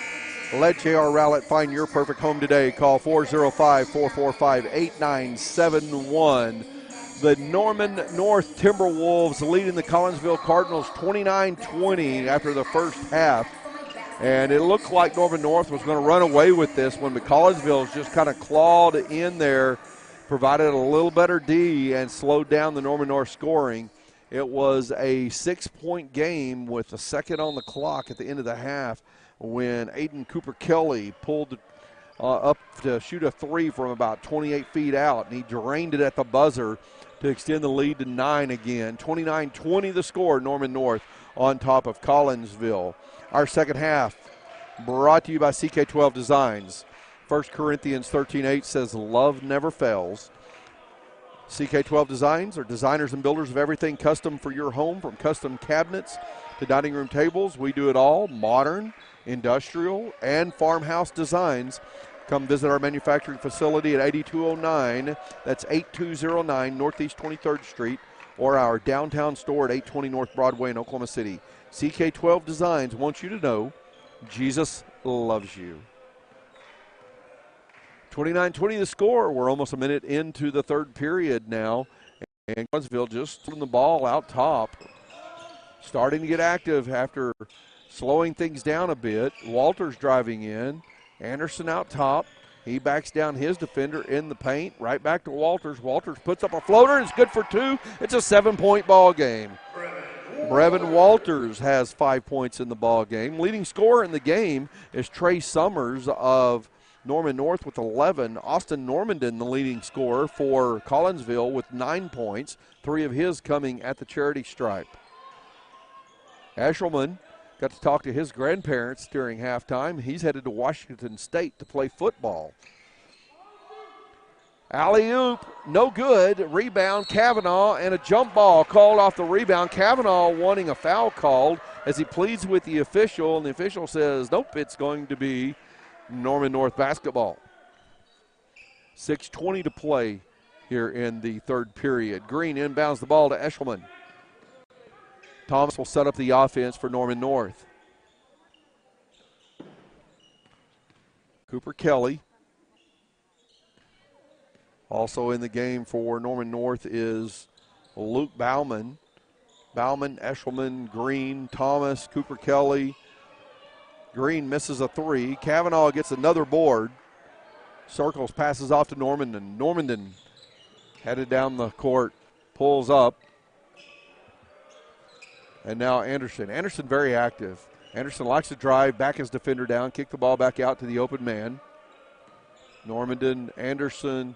Let J.R. Rowlett find your perfect home today. Call 405-445-8971. The Norman North Timberwolves leading the Collinsville Cardinals 29-20 after the first half. And it looked like Norman North was going to run away with this when the Collinsville just kind of clawed in there, provided a little better D, and slowed down the Norman North scoring. It was a 6-point game with a second on the clock at the end of the half when Aiden Cooper Kelly pulled up to shoot a three from about 28 feet out, and he drained it at the buzzer to extend the lead to 9 again. 29-20 the score, Norman North on top of Collinsville. Our second half brought to you by CK12 Designs. 1 Corinthians 13:8 says, love never fails. CK12 Designs are designers and builders of everything custom for your home, from custom cabinets to dining room tables. We do it all, modern, industrial, and farmhouse designs. Come visit our manufacturing facility at 8209, that's 8209 Northeast 23rd Street, or our downtown store at 820 North Broadway in Oklahoma City. CK12 Designs wants you to know Jesus loves you. 29-20 the score. We're almost a minute into the third period now, and Collinsville just throwing the ball out top, starting to get active after slowing things down a bit. Walters driving in. Anderson out top. He backs down his defender in the paint. Right back to Walters. Walters puts up a floater. It's good for 2. It's a 7-point ball game. Brevin Walters has 5 points in the ball game. Leading scorer in the game is Trey Summers of Norman North with 11. Austin Normandin, the leading scorer for Collinsville, with 9 points. 3 of his coming at the charity stripe. Eshelman got to talk to his grandparents during halftime. He's headed to Washington State to play football. Alley-oop, no good. Rebound, Kavanaugh, and a jump ball called off the rebound. Kavanaugh wanting a foul called as he pleads with the official, and the official says, nope, it's going to be Norman North basketball. 6:20 to play here in the third period. Green inbounds the ball to Eshelman. Thomas will set up the offense for Norman North. Cooper Kelly. Also in the game for Norman North is Luke Bauman. Bauman, Eshelman, Green, Thomas, Cooper Kelly. Green misses a 3. Kavanaugh gets another board. Circles, passes off to Normandin. Normandin headed down the court, pulls up. And now Anderson. Anderson very active. Anderson likes to drive, back his defender down, kick the ball back out to the open man. Normandin, Anderson.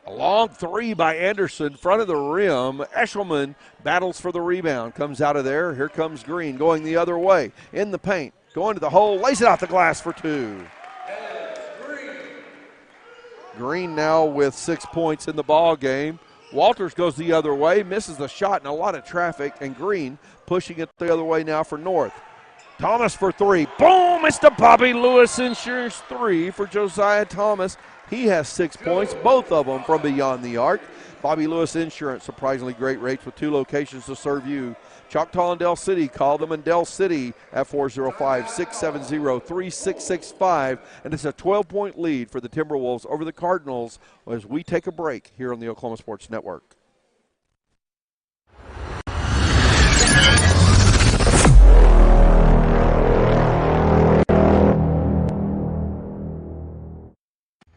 A long 3 by Anderson, front of the rim. Eshelman battles for the rebound, comes out of there. Here comes Green going the other way in the paint. Going to the hole, lays it off the glass for 2. Green now with 6 points in the ball game. Walters goes the other way, misses the shot, and a lot of traffic, and Green pushing it the other way now for North. Thomas for 3. Boom! It's the Bobby Lewis Insurance 3 for Josiah Thomas. He has 6 points, both of them from beyond the arc. Bobby Lewis Insurance, surprisingly great rates with 2 locations to serve you. Choctaw and Del City, call them in Del City at 405-670-3665. And it's a 12-point lead for the Timberwolves over the Cardinals as we take a break here on the Oklahoma Sports Network.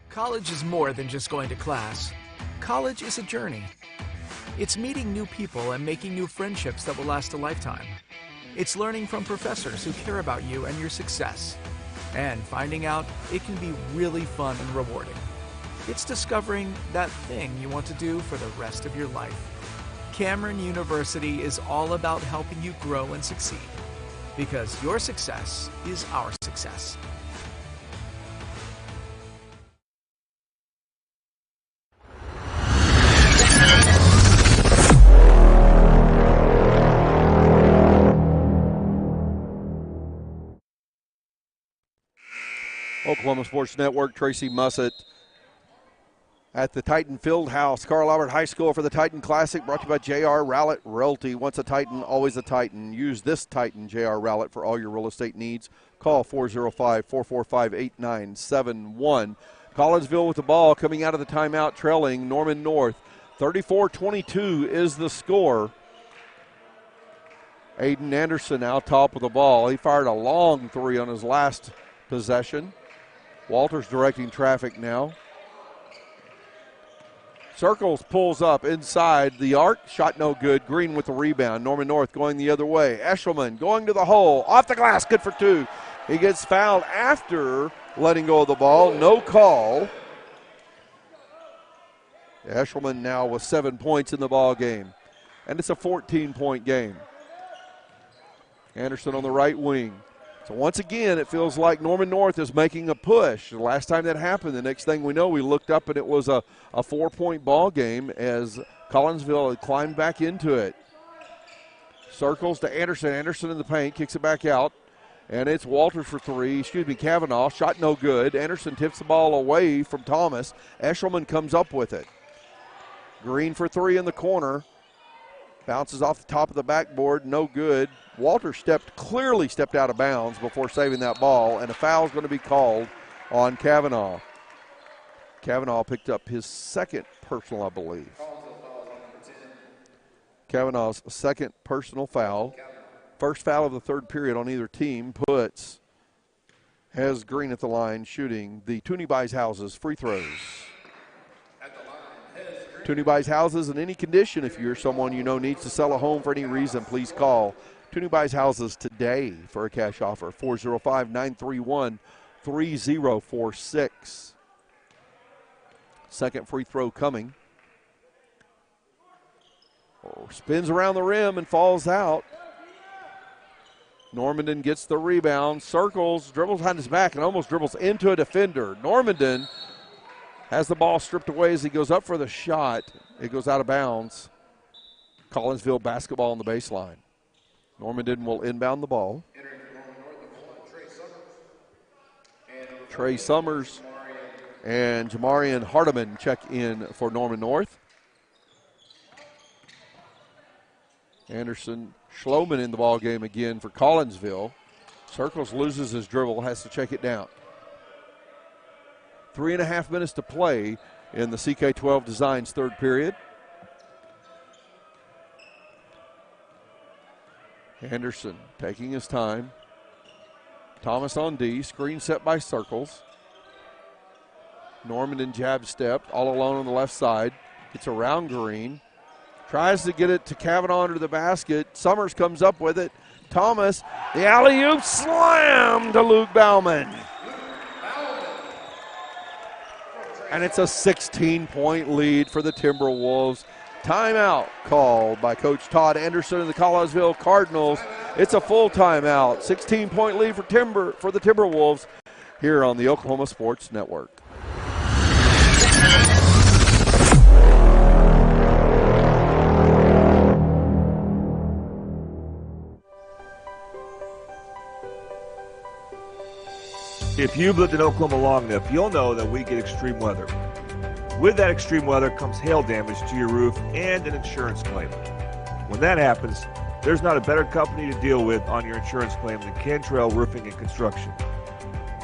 College is more than just going to class. College is a journey. It's meeting new people and making new friendships that will last a lifetime. It's learning from professors who care about you and your success. And finding out it can be really fun and rewarding. It's discovering that thing you want to do for the rest of your life. Cameron University is all about helping you grow and succeed. Because your success is our success. Oklahoma Sports Network, Tracy Mussett at the Titan Fieldhouse, Carl Albert High School for the Titan Classic, brought to you by J.R. Rowlett Realty. Once a Titan, always a Titan. Use this Titan, J.R. Rowlett, for all your real estate needs. Call 405-445-8971. Collinsville with the ball coming out of the timeout, trailing Norman North. 34-22 is the score. Aiden Anderson out top of the ball. He fired a long three on his last possession. Walters directing traffic now. Circles pulls up inside the arc. Shot no good. Green with the rebound. Norman North going the other way. Eshelman going to the hole. Off the glass. Good for two. He gets fouled after letting go of the ball. No call. Eshelman now with 7 points in the ball game. And it's a 14-point game. Anderson on the right wing. So once again, it feels like Norman North is making a push. The last time that happened, the next thing we know, we looked up and it was a 4-point ball game as Collinsville had climbed back into it. Circles to Anderson. Anderson in the paint, kicks it back out. And it's Walters for three. Kavanaugh. Shot no good. Anderson tips the ball away from Thomas. Eshelman comes up with it. Green for three in the corner. Bounces off the top of the backboard. No good. Walters clearly stepped out of bounds before saving that ball, and a foul is going to be called on Kavanaugh. Kavanaugh picked up his second personal, I believe. Kavanaugh's second personal foul. First foul of the third period on either team has Green at the line shooting the Toonie Buys Houses free throws. Toonie Buys Houses in any condition. If you're someone you know needs to sell a home for any reason, please call Toonie Buys Houses today for a cash offer. 405-931-3046. Second free throw coming. Spins around the rim and falls out. Normandin gets the rebound, circles, dribbles behind his back, and almost dribbles into a defender. Normandin has the ball stripped away as he goes up for the shot. It goes out of bounds. Collinsville basketball on the baseline. Normandin will inbound the ball. Trey Summers and Jamarian Hardiman check in for Norman North. Anderson Schloman in the ball game again for Collinsville. Circles, loses his dribble, has to check it down. 3.5 minutes to play in the CK12 Designs third period. Anderson taking his time. Thomas on D, screen set by Circles. Normandin jab step, all alone on the left side. Gets around Green. Tries to get it to Kavanaugh under the basket. Summers comes up with it. Thomas, the alley-oop slam to Luke Bauman. And it's a 16-point lead for the Timberwolves. Timeout called by Coach Todd Anderson and the Collinsville Cardinals. It's a full timeout. 16-point lead for the Timberwolves here on the Oklahoma Sports Network. If you've lived in Oklahoma long enough, you'll know that we get extreme weather. With that extreme weather comes hail damage to your roof and an insurance claim. When that happens, there's not a better company to deal with on your insurance claim than Cantrell Roofing and Construction.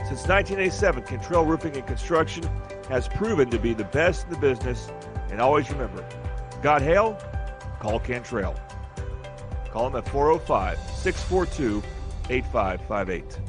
Since 1987, Cantrell Roofing and Construction has proven to be the best in the business, and always remember, got hail? Call Cantrell. Call them at 405-642-8558.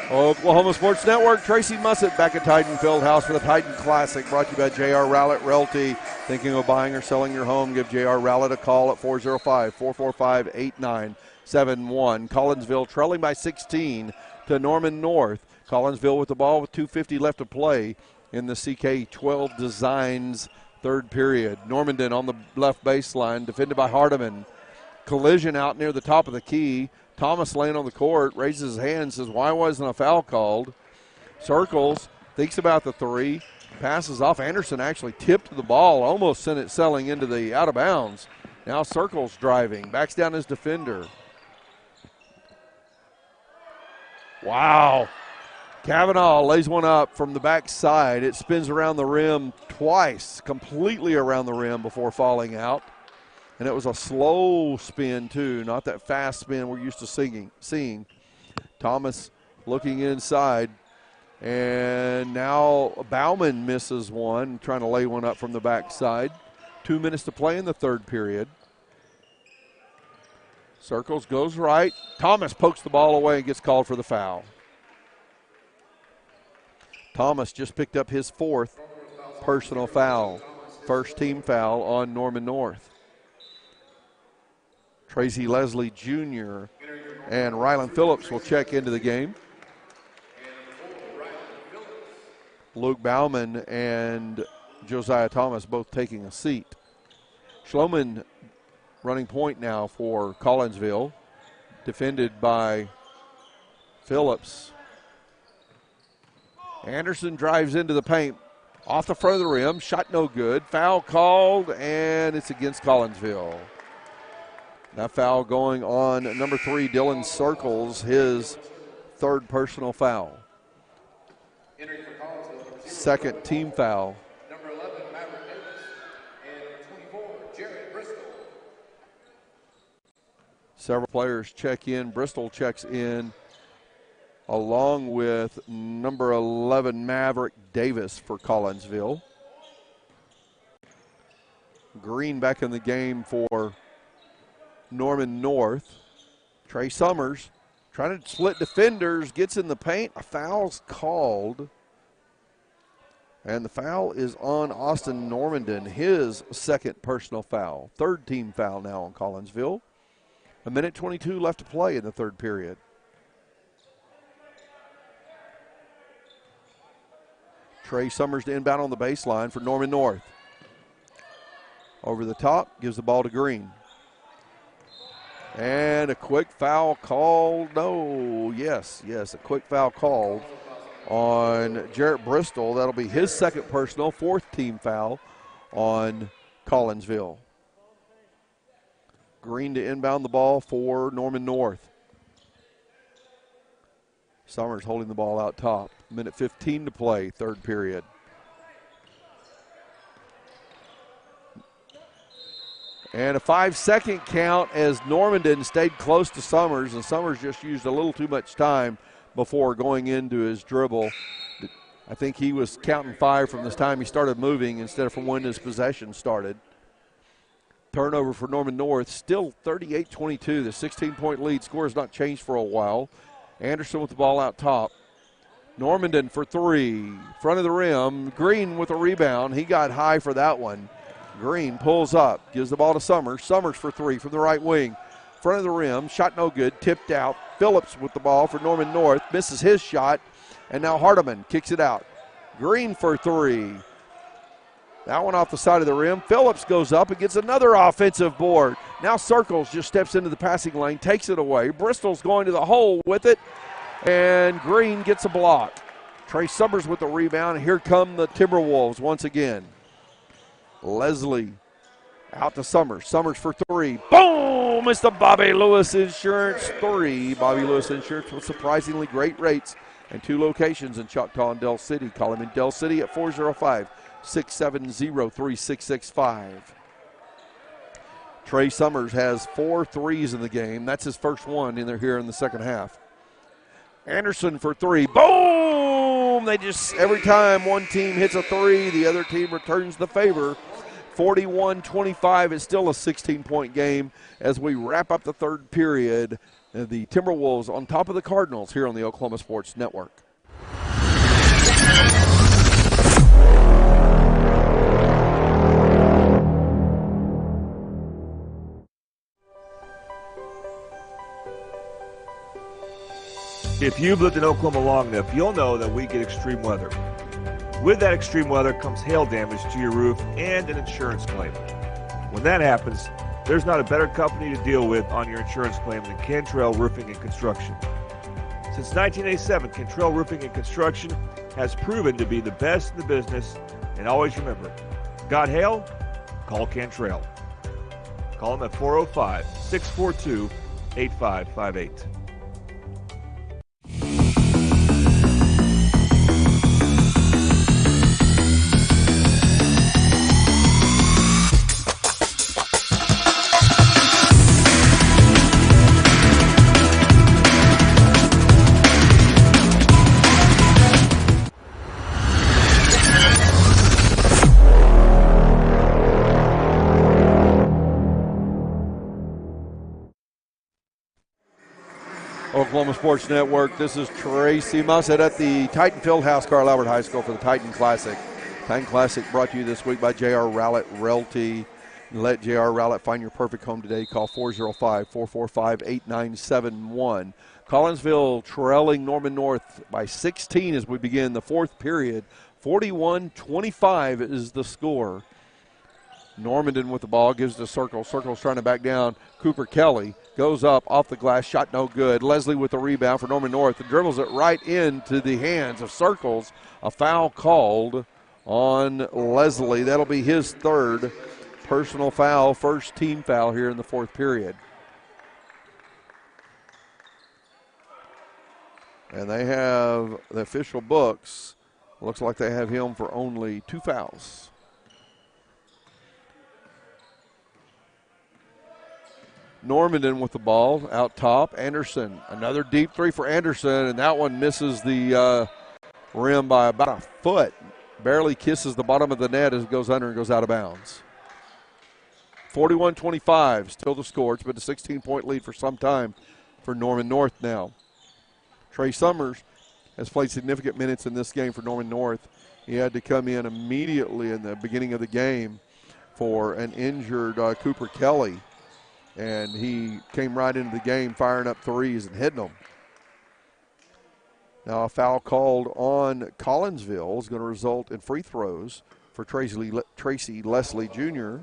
Oklahoma Sports Network, Tracy Mussett back at Titan Fieldhouse for the Titan Classic, brought to you by J.R. Rowlett Realty. Thinking of buying or selling your home, give J.R. Rowlett a call at 405-445-8971. Collinsville trailing by 16 to Norman North. Collinsville with the ball with 2:50 left to play in the CK12 Designs third period. Normandin on the left baseline, defended by Hardiman. Collision out near the top of the key. Thomas laying on the court, raises his hand and says, why wasn't a foul called? Circles, thinks about the three, passes off. Anderson actually tipped the ball, almost sent it sailing into the out of bounds. Now Circles driving, backs down his defender. Wow. Kavanaugh lays one up from the backside. It spins around the rim twice, completely around the rim before falling out. And it was a slow spin, too, not that fast spin we're used to seeing. Thomas looking inside. And now Bauman misses one, trying to lay one up from the backside. 2 minutes to play in the third period. Circles goes right. Thomas pokes the ball away and gets called for the foul. Thomas just picked up his 4th personal foul. First team foul on Norman North. Tracy Leslie Jr. and Rylan Phillips will check into the game. Luke Bauman and Josiah Thomas both taking a seat. Schloman running point now for Collinsville, defended by Phillips. Anderson drives into the paint, off the front of the rim, shot no good, foul called, and it's against Collinsville. That foul going on number 3, Dylan Circles, his 3rd personal foul. Second team foul. Number 11, Maverick Davis, and 24, Jared Bristol. Several players check in. Bristol checks in along with number 11, Maverick Davis for Collinsville. Green back in the game for Norman North. Trey Summers trying to split defenders, gets in the paint. A foul's called. And the foul is on Austin Normandin, his 2nd personal foul. 3rd team foul now on Collinsville. 1:22 left to play in the 3rd period. Trey Summers to inbound on the baseline for Norman North. Over the top, gives the ball to Green. And a quick foul called. No, yes, a quick foul called on Jarrett Bristol. That'll be his 2nd personal, 4th team foul on Collinsville. Green to inbound the ball for Norman North. Summers holding the ball out top. 1:15 to play, 3rd period. And a 5-second count as Normandin stayed close to Summers, and Summers just used a little too much time before going into his dribble. I think he was counting 5 from the time he started moving instead of from when his possession started. Turnover for Norman North, still 38-22. The 16-point lead score has not changed for a while. Anderson with the ball out top. Normandin for 3, front of the rim. Green with a rebound. He got high for that one. Green pulls up, gives the ball to Summers. Summers for 3 from the right wing. Front of the rim, shot no good, tipped out. Phillips with the ball for Norman North, misses his shot, and now Hardiman kicks it out. Green for 3. That one off the side of the rim. Phillips goes up and gets another offensive board. Now Circles just steps into the passing lane, takes it away. Bristol's going to the hole with it, and Green gets a block. Trey Summers with the rebound. Here come the Timberwolves once again. Leslie out to Summers. Summers for 3. Boom! It's the Bobby Lewis Insurance 3. Bobby Lewis Insurance with surprisingly great rates and 2 locations in Choctaw and Del City. Call him in Del City at 405-670-3665. Trey Summers has 4 threes in the game. That's his first one in there here in the second half. Anderson for 3. Boom! They just, every time one team hits a 3, the other team returns the favor. 41-25 is still a 16-point game as we wrap up the 3rd period. The Timberwolves on top of the Cardinals here on the Oklahoma Sports Network. If you've lived in Oklahoma long enough, you'll know that we get extreme weather. With that extreme weather comes hail damage to your roof and an insurance claim. When that happens, There's not a better company to deal with on your insurance claim than Cantrell Roofing and Construction. Since 1987, Cantrell Roofing and Construction has proven to be the best in the business. And always remember, God hail, call Cantrell. Call them at 405-642-8558. Oklahoma Sports Network. This is Tracy Mussett at the Titan Fieldhouse, Carl Albert High School for the Titan Classic. Titan Classic brought to you this week by J.R. Rowlett Realty. Let J.R. Rowlett find your perfect home today. Call 405-445-8971. Collinsville trailing Norman North by 16 as we begin the fourth period. 41-25 is the score. Normandin with the ball, gives to Circle. Circle's trying to back down. Cooper Kelly goes up, off the glass, shot no good. Leslie with the rebound for Norman North and dribbles it right into the hands of Circles. A foul called on Leslie. That'll be his third personal foul, first team foul here in the fourth period. And they have the official books. Looks like they have him for only 2 fouls. Normandin with the ball out top. Anderson, another deep three for Anderson, and that one misses the rim by about a foot. Barely kisses the bottom of the net as it goes under and goes out of bounds. 41-25, still the score. It's been a 16-point lead for some time for Norman North now. Trey Summers has played significant minutes in this game for Norman North. He had to come in immediately in the beginning of the game for an injured Cooper Kelly. And he came right into the game firing up threes and hitting them. Now a foul called on Collinsville is going to result in free throws for Tracy Leslie Jr.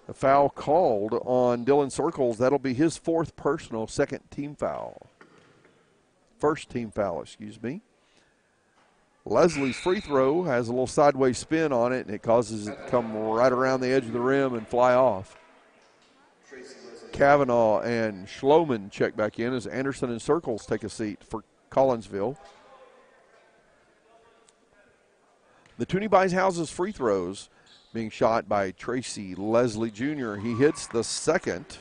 A foul called on Dylan Circles. That'll be his fourth personal, second team foul. First team foul, excuse me. Leslie's free throw has a little sideways spin on it, and it causes it to come right around the edge of the rim and fly off. Kavanaugh and Schloman check back in as Anderson and Circles take a seat for Collinsville. The Toonie Buys Houses free throws being shot by Tracy Leslie Jr. He hits the second.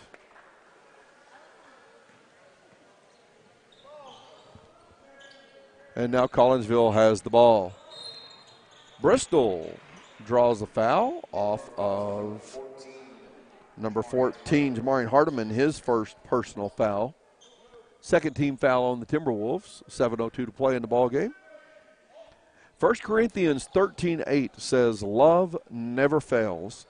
And now Collinsville has the ball. Bristol draws a foul off of number 14, Jamarian Hardiman, his first personal foul. Second team foul on the Timberwolves. 7:02 to play in the ball game. 1 Corinthians 13:8 says, "Love never fails."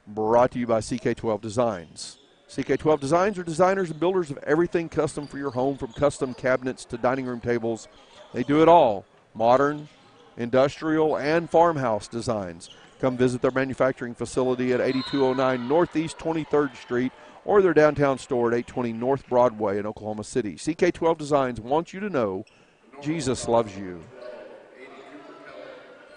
Brought to you by CK12 Designs. CK12 Designs are designers and builders of everything custom for your home, from custom cabinets to dining room tables. They do it all. Modern, industrial, and farmhouse designs. Come visit their manufacturing facility at 8209 Northeast 23rd Street or their downtown store at 820 North Broadway in Oklahoma City. CK12 Designs wants you to know Jesus loves you.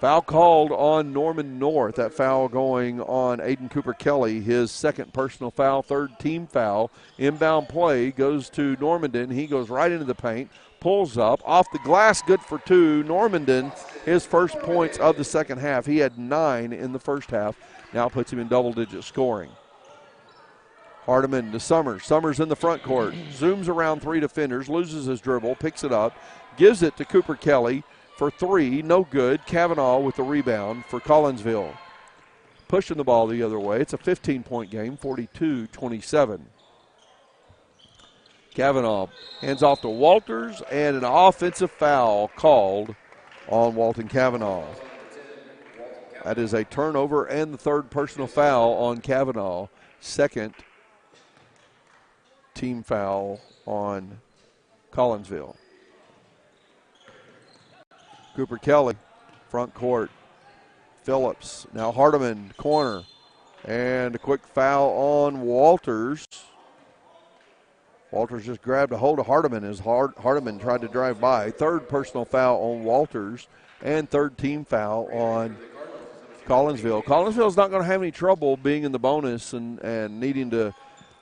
Foul called on Norman North. That foul going on Aiden Cooper Kelly, his second personal foul, third team foul. Inbound play goes to Normandin. He goes right into the paint, pulls up, off the glass, good for two. Normandin, his first points of the second half. He had 9 in the first half. Now puts him in double-digit scoring. Hardiman to Summers. Summers in the front court. Zooms around 3 defenders, loses his dribble, picks it up, gives it to Cooper Kelly for 3, no good. Kavanaugh with the rebound for Collinsville. Pushing the ball the other way. It's a 15-point game, 42-27. Kavanaugh hands off to Walters, and an offensive foul called on Walton Kavanaugh. That is a turnover and the third personal foul on Kavanaugh. Second team foul on Collinsville. Cooper Kelly, front court. Phillips, now Hardiman, corner. And a quick foul on Walters. Walters just grabbed a hold of Hardiman as Hardiman tried to drive by. Third personal foul on Walters and third team foul on Collinsville. Collinsville's not going to have any trouble being in the bonus and needing to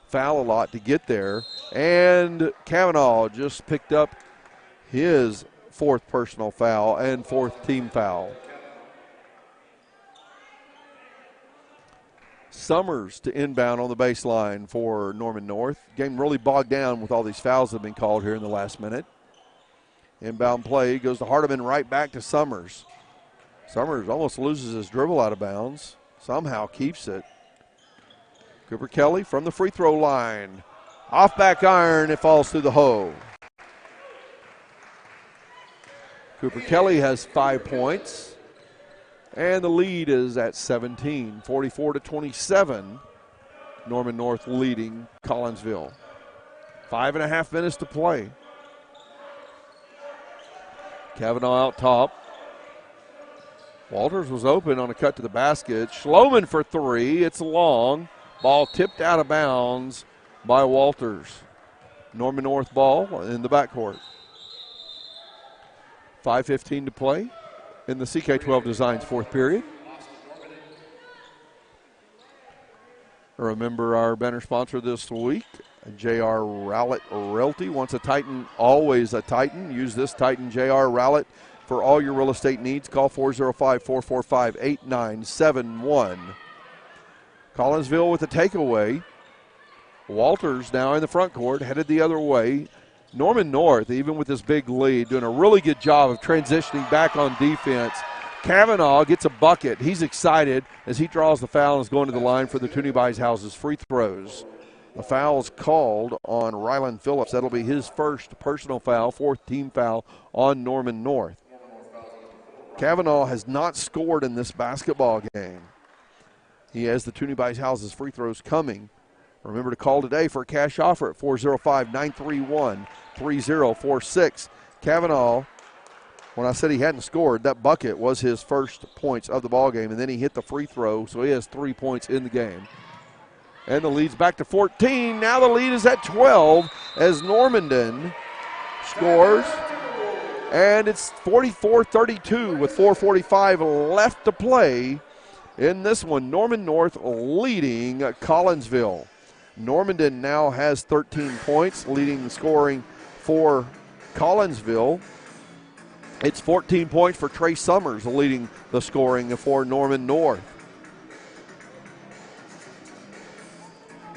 foul a lot to get there. And Kavanaugh just picked up his fourth personal foul and fourth team foul. Summers to inbound on the baseline for Norman North. Game really bogged down with all these fouls that have been called here in the last minute. Inbound play goes to Hardiman, right back to Summers. Summers almost loses his dribble out of bounds. Somehow keeps it. Cooper Kelly from the free throw line. Off back iron, it falls through the hole. Cooper Kelly has 5 points. And the lead is at 17, 44-27. Norman North leading Collinsville. 5.5 minutes to play. Kavanaugh out top. Walters was open on a cut to the basket. Schloman for three. It's long. Ball tipped out of bounds by Walters. Norman North ball in the backcourt. 5:15 to play in the CK12 Designs fourth period. Remember our banner sponsor this week, J.R. Rowlett Realty. Once a Titan, always a Titan. Use this Titan, J.R. Rowlett, for all your real estate needs. Call 405-445-8971. Collinsville with a takeaway. Walters now in the front court, headed the other way. Norman North, even with this big lead, doing a really good job of transitioning back on defense. Kavanaugh gets a bucket. He's excited as he draws the foul and is going to the line for the Toonie Buys Houses free throws. The foul is called on Rylan Phillips. That'll be his first personal foul, fourth team foul on Norman North. Kavanaugh has not scored in this basketball game. He has the Toonie Buys Houses free throws coming. Remember to call today for a cash offer at 405-931-3046. Kavanaugh, when I said he hadn't scored, that bucket was his first points of the ball game, and then he hit the free throw, so he has 3 points in the game. And the lead's back to 14. Now the lead is at 12 as Normandin scores. And it's 44-32 with 4:45 left to play in this one. Norman North leading Collinsville. Normandin now has 13 points, leading the scoring for Collinsville. It's 14 points for Trey Summers, leading the scoring for Norman North.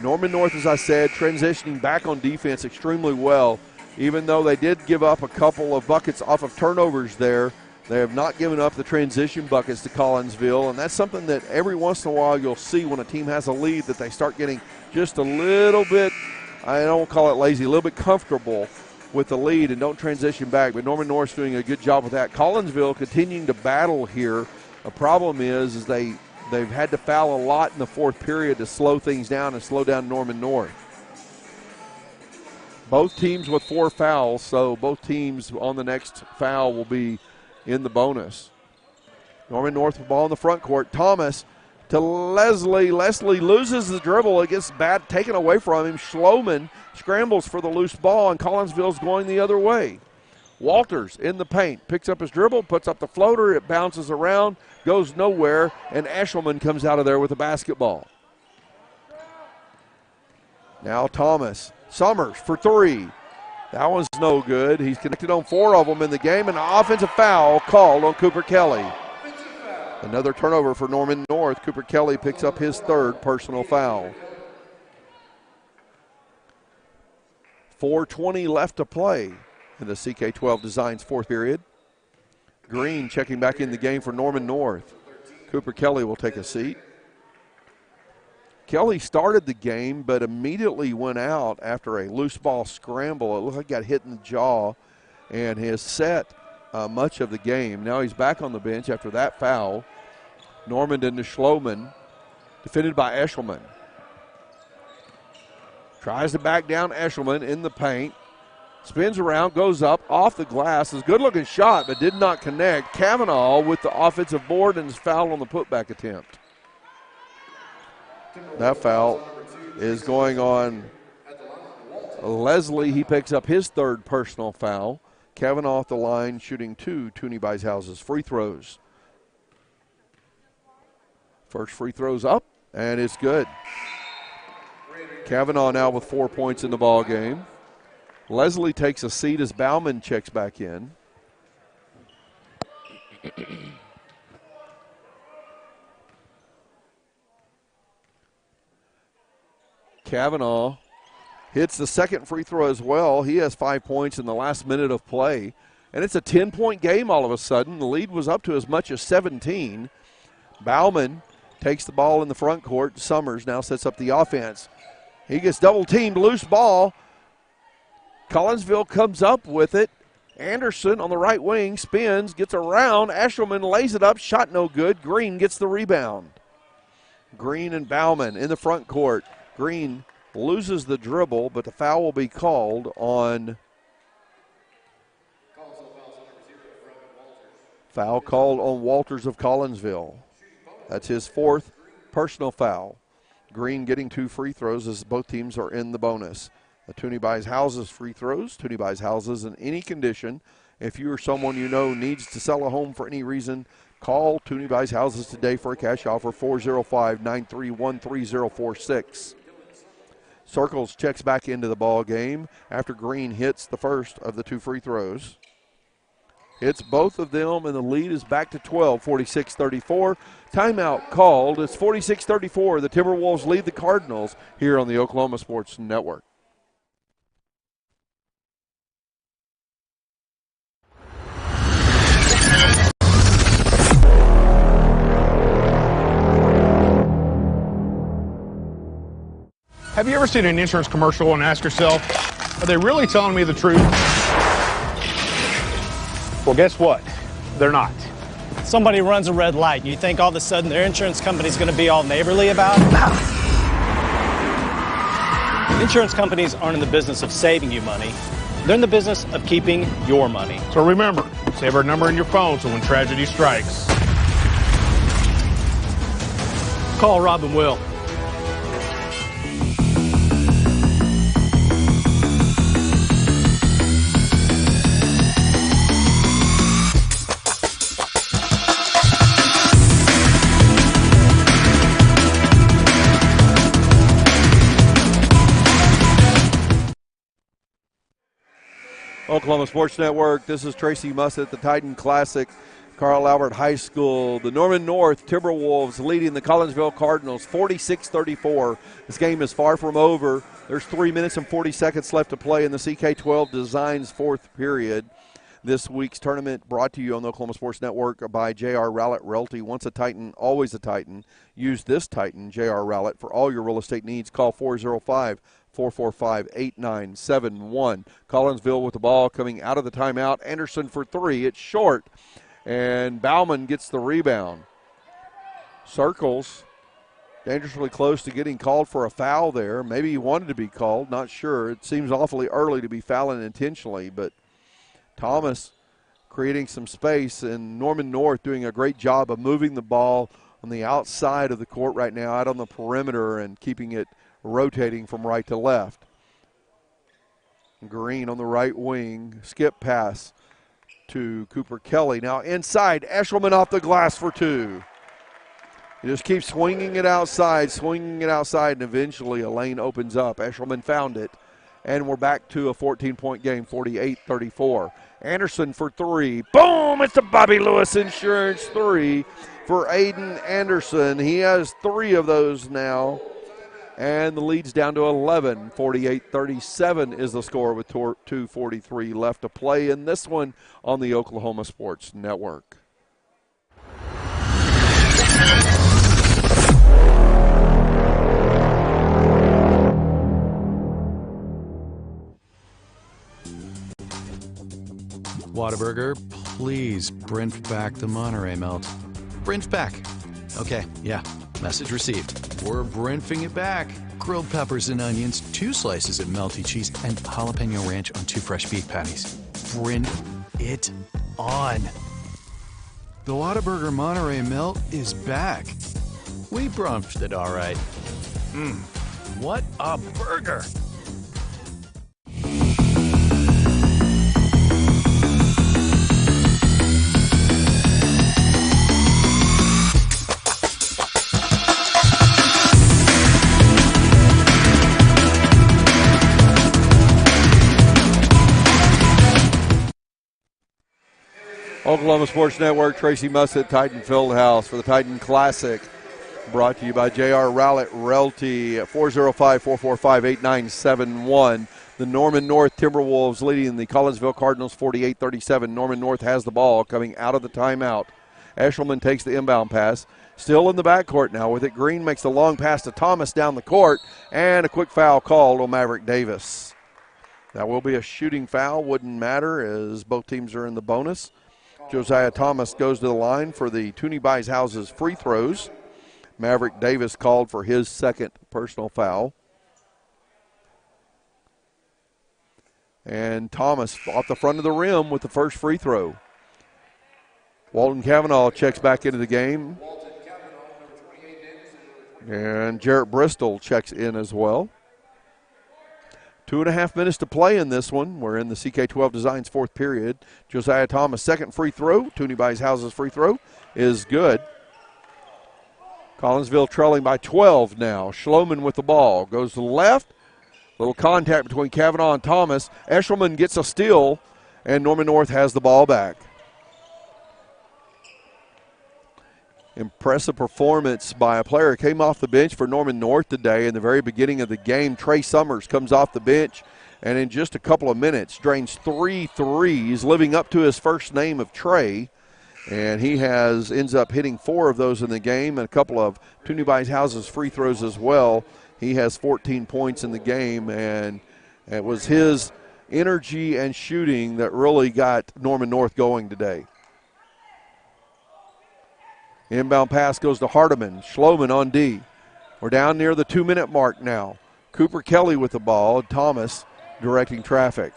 Norman North, as I said, transitioning back on defense extremely well. Even though they did give up a couple of buckets off of turnovers there, they have not given up the transition buckets to Collinsville, and that's something that every once in a while you'll see when a team has a lead, that they start getting just a little bit, I don't call it lazy, a little bit comfortable with the lead and don't transition back. But Norman North's doing a good job with that. Collinsville continuing to battle here. The problem is they've had to foul a lot in the fourth period to slow things down and slow down Norman North. Both teams with 4 fouls, so both teams on the next foul will be in the bonus. Norman North with ball in the front court. Thomas to Leslie. Leslie loses the dribble. It gets taken away from him. Schloman scrambles for the loose ball, and Collinsville's going the other way. Walters in the paint. Picks up his dribble, puts up the floater. It bounces around, goes nowhere, and Eshelman comes out of there with a basketball. Now Thomas. Summers for three. That one's no good. He's connected on 4 of them in the game, and an offensive foul called on Cooper Kelly. Another turnover for Norman North. Cooper Kelly picks up his third personal foul. 4:20 left to play in the CK12 Designs fourth period. Green checking back in the game for Norman North. Cooper Kelly will take a seat. Kelly started the game, but immediately went out after a loose ball scramble. It looked like he got hit in the jaw and has set much of the game. Now he's back on the bench after that foul. Normandin to Schloman, defended by Eshelman. Tries to back down Eshelman in the paint. Spins around, goes up, off the glass. It's a good-looking shot, but did not connect. Kavanaugh with the offensive board and is fouled on the putback attempt. That foul is going on Leslie. He picks up his third personal foul. Kavanaugh off the line shooting 2 Toonie Bicehouse's free throws. First free throw's up, and it's good. Kavanaugh now with 4 points in the ball game. Leslie takes a seat as Bauman checks back in. Kavanaugh hits the second free throw as well. He has 5 points in the last minute of play. And it's a 10-point game all of a sudden. The lead was up to as much as 17. Bauman takes the ball in the front court. Summers now sets up the offense. He gets double-teamed, loose ball. Collinsville comes up with it. Anderson on the right wing spins, gets around. Eshelman lays it up, shot no good. Green gets the rebound. Green and Bauman in the front court. Green loses the dribble, but the foul will be called on. Foul called on Walters of Collinsville. That's his fourth personal foul. Green getting 2 free throws as both teams are in the bonus. The Toonie Bicehouse's free throws. Toonie Bicehouse's in any condition. If you or someone you know needs to sell a home for any reason, call Toonie Bicehouse's today for a cash offer, 405-931-3046. Circles checks back into the ball game after Green hits the first of the 2 free throws. Hits both of them, and the lead is back to 12, 46-34. Timeout called. It's 46-34. The Timberwolves lead the Cardinals here on the Oklahoma Sports Network. Have you ever seen an insurance commercial and ask yourself, are they really telling me the truth? Well, guess what? They're not. Somebody runs a red light, and you think all of a sudden their insurance company's going to be all neighborly about it? Insurance companies aren't in the business of saving you money. They're in the business of keeping your money. So remember, save our number in your phone so when tragedy strikes, call Rob and Will. Oklahoma Sports Network. This is Tracy Mussett at the Titan Classic, Carl Albert High School. The Norman North Timberwolves leading the Collinsville Cardinals 46-34. This game is far from over. There's 3 minutes and 40 seconds left to play in the CK12 Designs fourth period. This week's tournament brought to you on the Oklahoma Sports Network by J.R. Rowlett Realty. Once a Titan, always a Titan. Use this Titan, J.R. Rowlett, for all your real estate needs. Call 405-445-8971. Collinsville with the ball coming out of the timeout. Anderson for 3. It's short, and Bauman gets the rebound. Circles dangerously close to getting called for a foul there. Maybe he wanted to be called, not sure. It seems awfully early to be fouling intentionally, but Thomas creating some space, and Norman North doing a great job of moving the ball on the outside of the court right now, out on the perimeter, and keeping it rotating from right to left. Green on the right wing, skip pass to Cooper Kelly. Now inside, Eshelman off the glass for 2. He just keeps swinging it outside, and eventually a lane opens up. Eshelman found it, and we're back to a 14-point game, 48-34. Anderson for 3. Boom! It's a Bobby Lewis Insurance 3 for Aiden Anderson. He has 3 of those now, and the lead's down to 11. 48-37 is the score with 2:43 left to play in this one on the Oklahoma Sports Network. Whataburger, please Brent back the Monterey melt. Brent back. Okay, yeah, message received. We're Brentfing it back. Grilled peppers and onions, 2 slices of melty cheese, and jalapeno ranch on 2 fresh beef patties. Brent it on. The Whataburger Monterey melt is back. We brunched it all right. What a burger! Oklahoma Sports Network, Tracy Mussett, Titan Fieldhouse for the Titan Classic. Brought to you by J.R. Rowlett Realty at 405-445-8971. The Norman North Timberwolves leading the Collinsville Cardinals 48-37. Norman North has the ball coming out of the timeout. Eshelman takes the inbound pass. Still in the backcourt now with it. Green makes the long pass to Thomas down the court, and a quick foul called on Maverick Davis. That will be a shooting foul. Wouldn't matter as both teams are in the bonus. Josiah Thomas goes to the line for the Toonie Buys Houses free throws. Maverick Davis called for his second personal foul. And Thomas off the front of the rim with the first free throw. Walton Cavanaugh checks back into the game. And Jarrett Bristol checks in as well. 2.5 minutes to play in this one. We're in the CK12 Designs fourth period. Josiah Thomas' second free throw. Toonie Buys Houses free throw is good. Collinsville trailing by 12 now. Schloman with the ball. Goes to the left. Little contact between Cavanaugh and Thomas. Eshelman gets a steal, and Norman North has the ball back. Impressive performance by a player who came off the bench for Norman North today in the very beginning of the game. Trey Summers comes off the bench and in just a couple of minutes drains 3 threes, living up to his first name of Trey. And he ends up hitting 4 of those in the game and a couple of Toonie Buys Houses free throws as well. He has 14 points in the game, and it was his energy and shooting that really got Norman North going today. Inbound pass goes to Hardiman. Schloman on D. We're down near the 2-minute mark now. Cooper Kelly with the ball. Thomas directing traffic.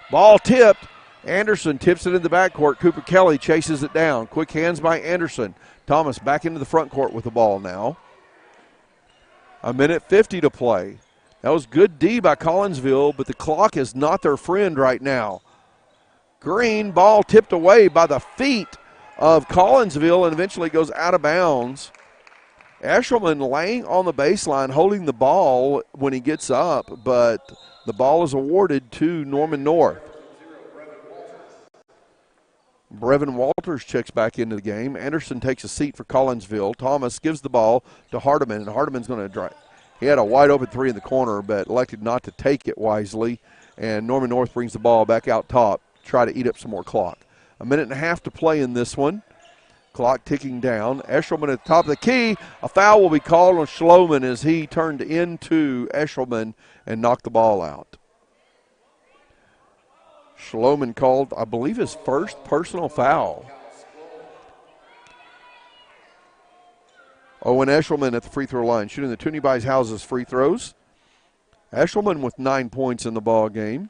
Ball tipped. Anderson tips it in the backcourt. Cooper Kelly chases it down. Quick hands by Anderson. Thomas back into the front court with the ball now. 1:50 to play. That was good D by Collinsville, but the clock is not their friend right now. Green, ball tipped away by the feet of Collinsville and eventually goes out of bounds. Eshelman laying on the baseline, holding the ball when he gets up, but the ball is awarded to Norman North. Brevin Walters checks back into the game. Anderson takes a seat for Collinsville. Thomas gives the ball to Hardiman, and Hardiman's going to drive. He had a wide open three in the corner, but elected not to take it wisely, and Norman North brings the ball back out top, try to eat up some more clock. 1.5 to play in this one. Clock ticking down. Eshelman at the top of the key. A foul will be called on Schloman as he turned into Eshelman and knocked the ball out. Schloman called, I believe, his first personal foul. Owen Eshelman at the free throw line, shooting the Toonie Buys Houses free throws. Eshelman with 9 points in the ball game.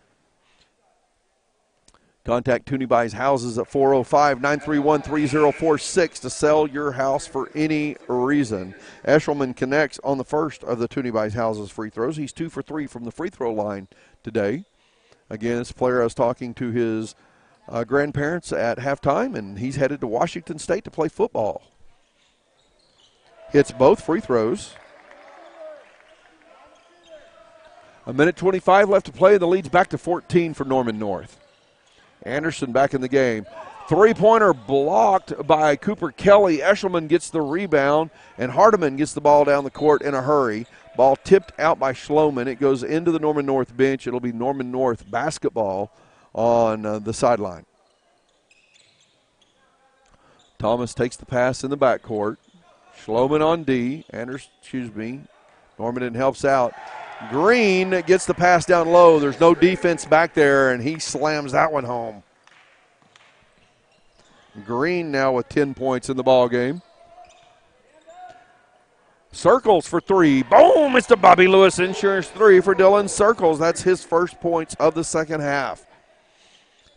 Contact Toonie Buys Houses at 405-931-3046 to sell your house for any reason. Eshelman connects on the first of the Toonie Buys Houses free throws. He's 2 for 3 from the free throw line today. Again, this player I was talking to his grandparents at halftime, and he's headed to Washington State to play football. Hits both free throws. 1:25 left to play. The lead's back to 14 for Norman North. Anderson back in the game. Three-pointer blocked by Cooper Kelly. Eshelman gets the rebound, and Hardiman gets the ball down the court in a hurry. Ball tipped out by Schloman. It goes into the Norman North bench. It'll be Norman North basketball on the sideline. Thomas takes the pass in the backcourt. Schloman on D. Norman helps out. Green gets the pass down low. There's no defense back there, and he slams that one home. Green now with 10 points in the ball game. Circles for three. Boom! It's the Bobby Lewis Insurance three for Dylan Circles. That's his first points of the second half.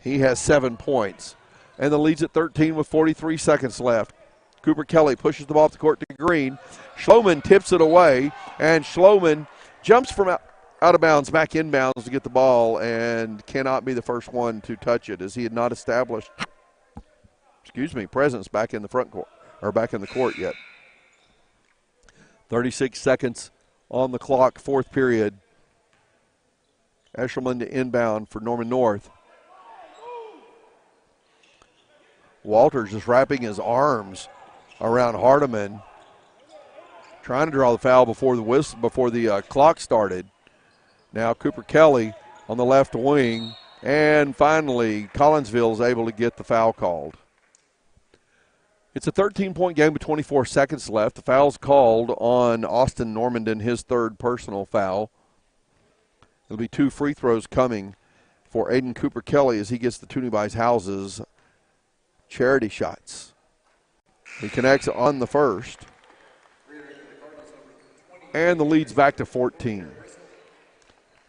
He has 7 points. And the lead's at 13 with 43 seconds left. Cooper Kelly pushes the ball up the court to Green. Schloman tips it away, and Schloman jumps from out of bounds, back inbounds to get the ball, and cannot be the first one to touch it, as he had not established, presence back in the front court, or back in the court yet. 36 seconds on the clock, fourth period. Eshelman to inbound for Norman North. Walters just wrapping his arms around Hardiman, trying to draw the foul before the clock started. Now Cooper Kelly on the left wing, and finally Collinsville is able to get the foul called. It's a 13-point game with 24 seconds left. The foul's called on Austin Normandin, his third personal foul. There'll be 2 free throws coming for Aiden Cooper Kelly as he gets the Toonie Buys Houses charity shots. He connects on the first, and the lead's back to 14.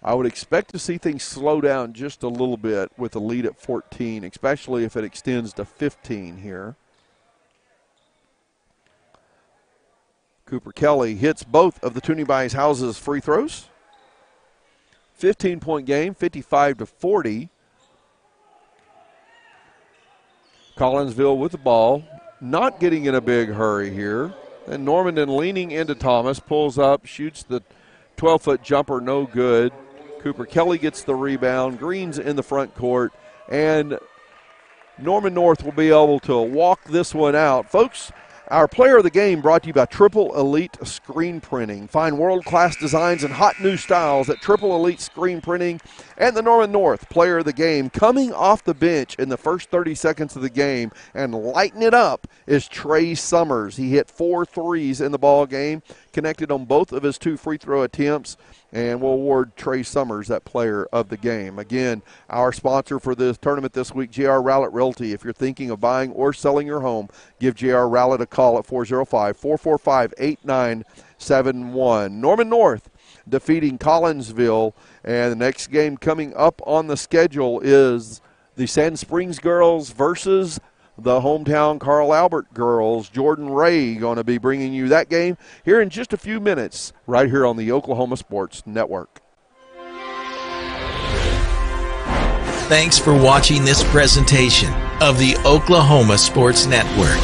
I would expect to see things slow down just a little bit with the lead at 14, especially if it extends to 15 here. Cooper Kelly hits both of the Toonie Buys Houses free throws. 15-point game, 55-40. Collinsville with the ball, not getting in a big hurry here. And Normandin leaning into Thomas, pulls up, shoots the 12-foot jumper, no good. Cooper Kelly gets the rebound. Green's in the front court, and Norman North will be able to walk this one out. Folks, our player of the game brought to you by Triple Elite Screen Printing. Find world-class designs and hot new styles at Triple Elite Screen Printing. And the Norman North player of the game, coming off the bench in the first 30 seconds of the game and lighting it up, is Trey Summers. He hit 4 threes in the ball game, connected on both of his 2 free throw attempts, and we'll award Trey Summers that player of the game. Again, our sponsor for this tournament this week, J.R. Rowlett Realty. If you're thinking of buying or selling your home, give J.R. Rowlett a call at 405-445-8971. Norman North defeating Collinsville, and the next game coming up on the schedule is the Sand Springs girls versus the hometown Carl Albert girls. Jordan Ray going to be bringing you that game here in just a few minutes right here on the Oklahoma Sports Network. Thanks for watching this presentation of the Oklahoma Sports Network.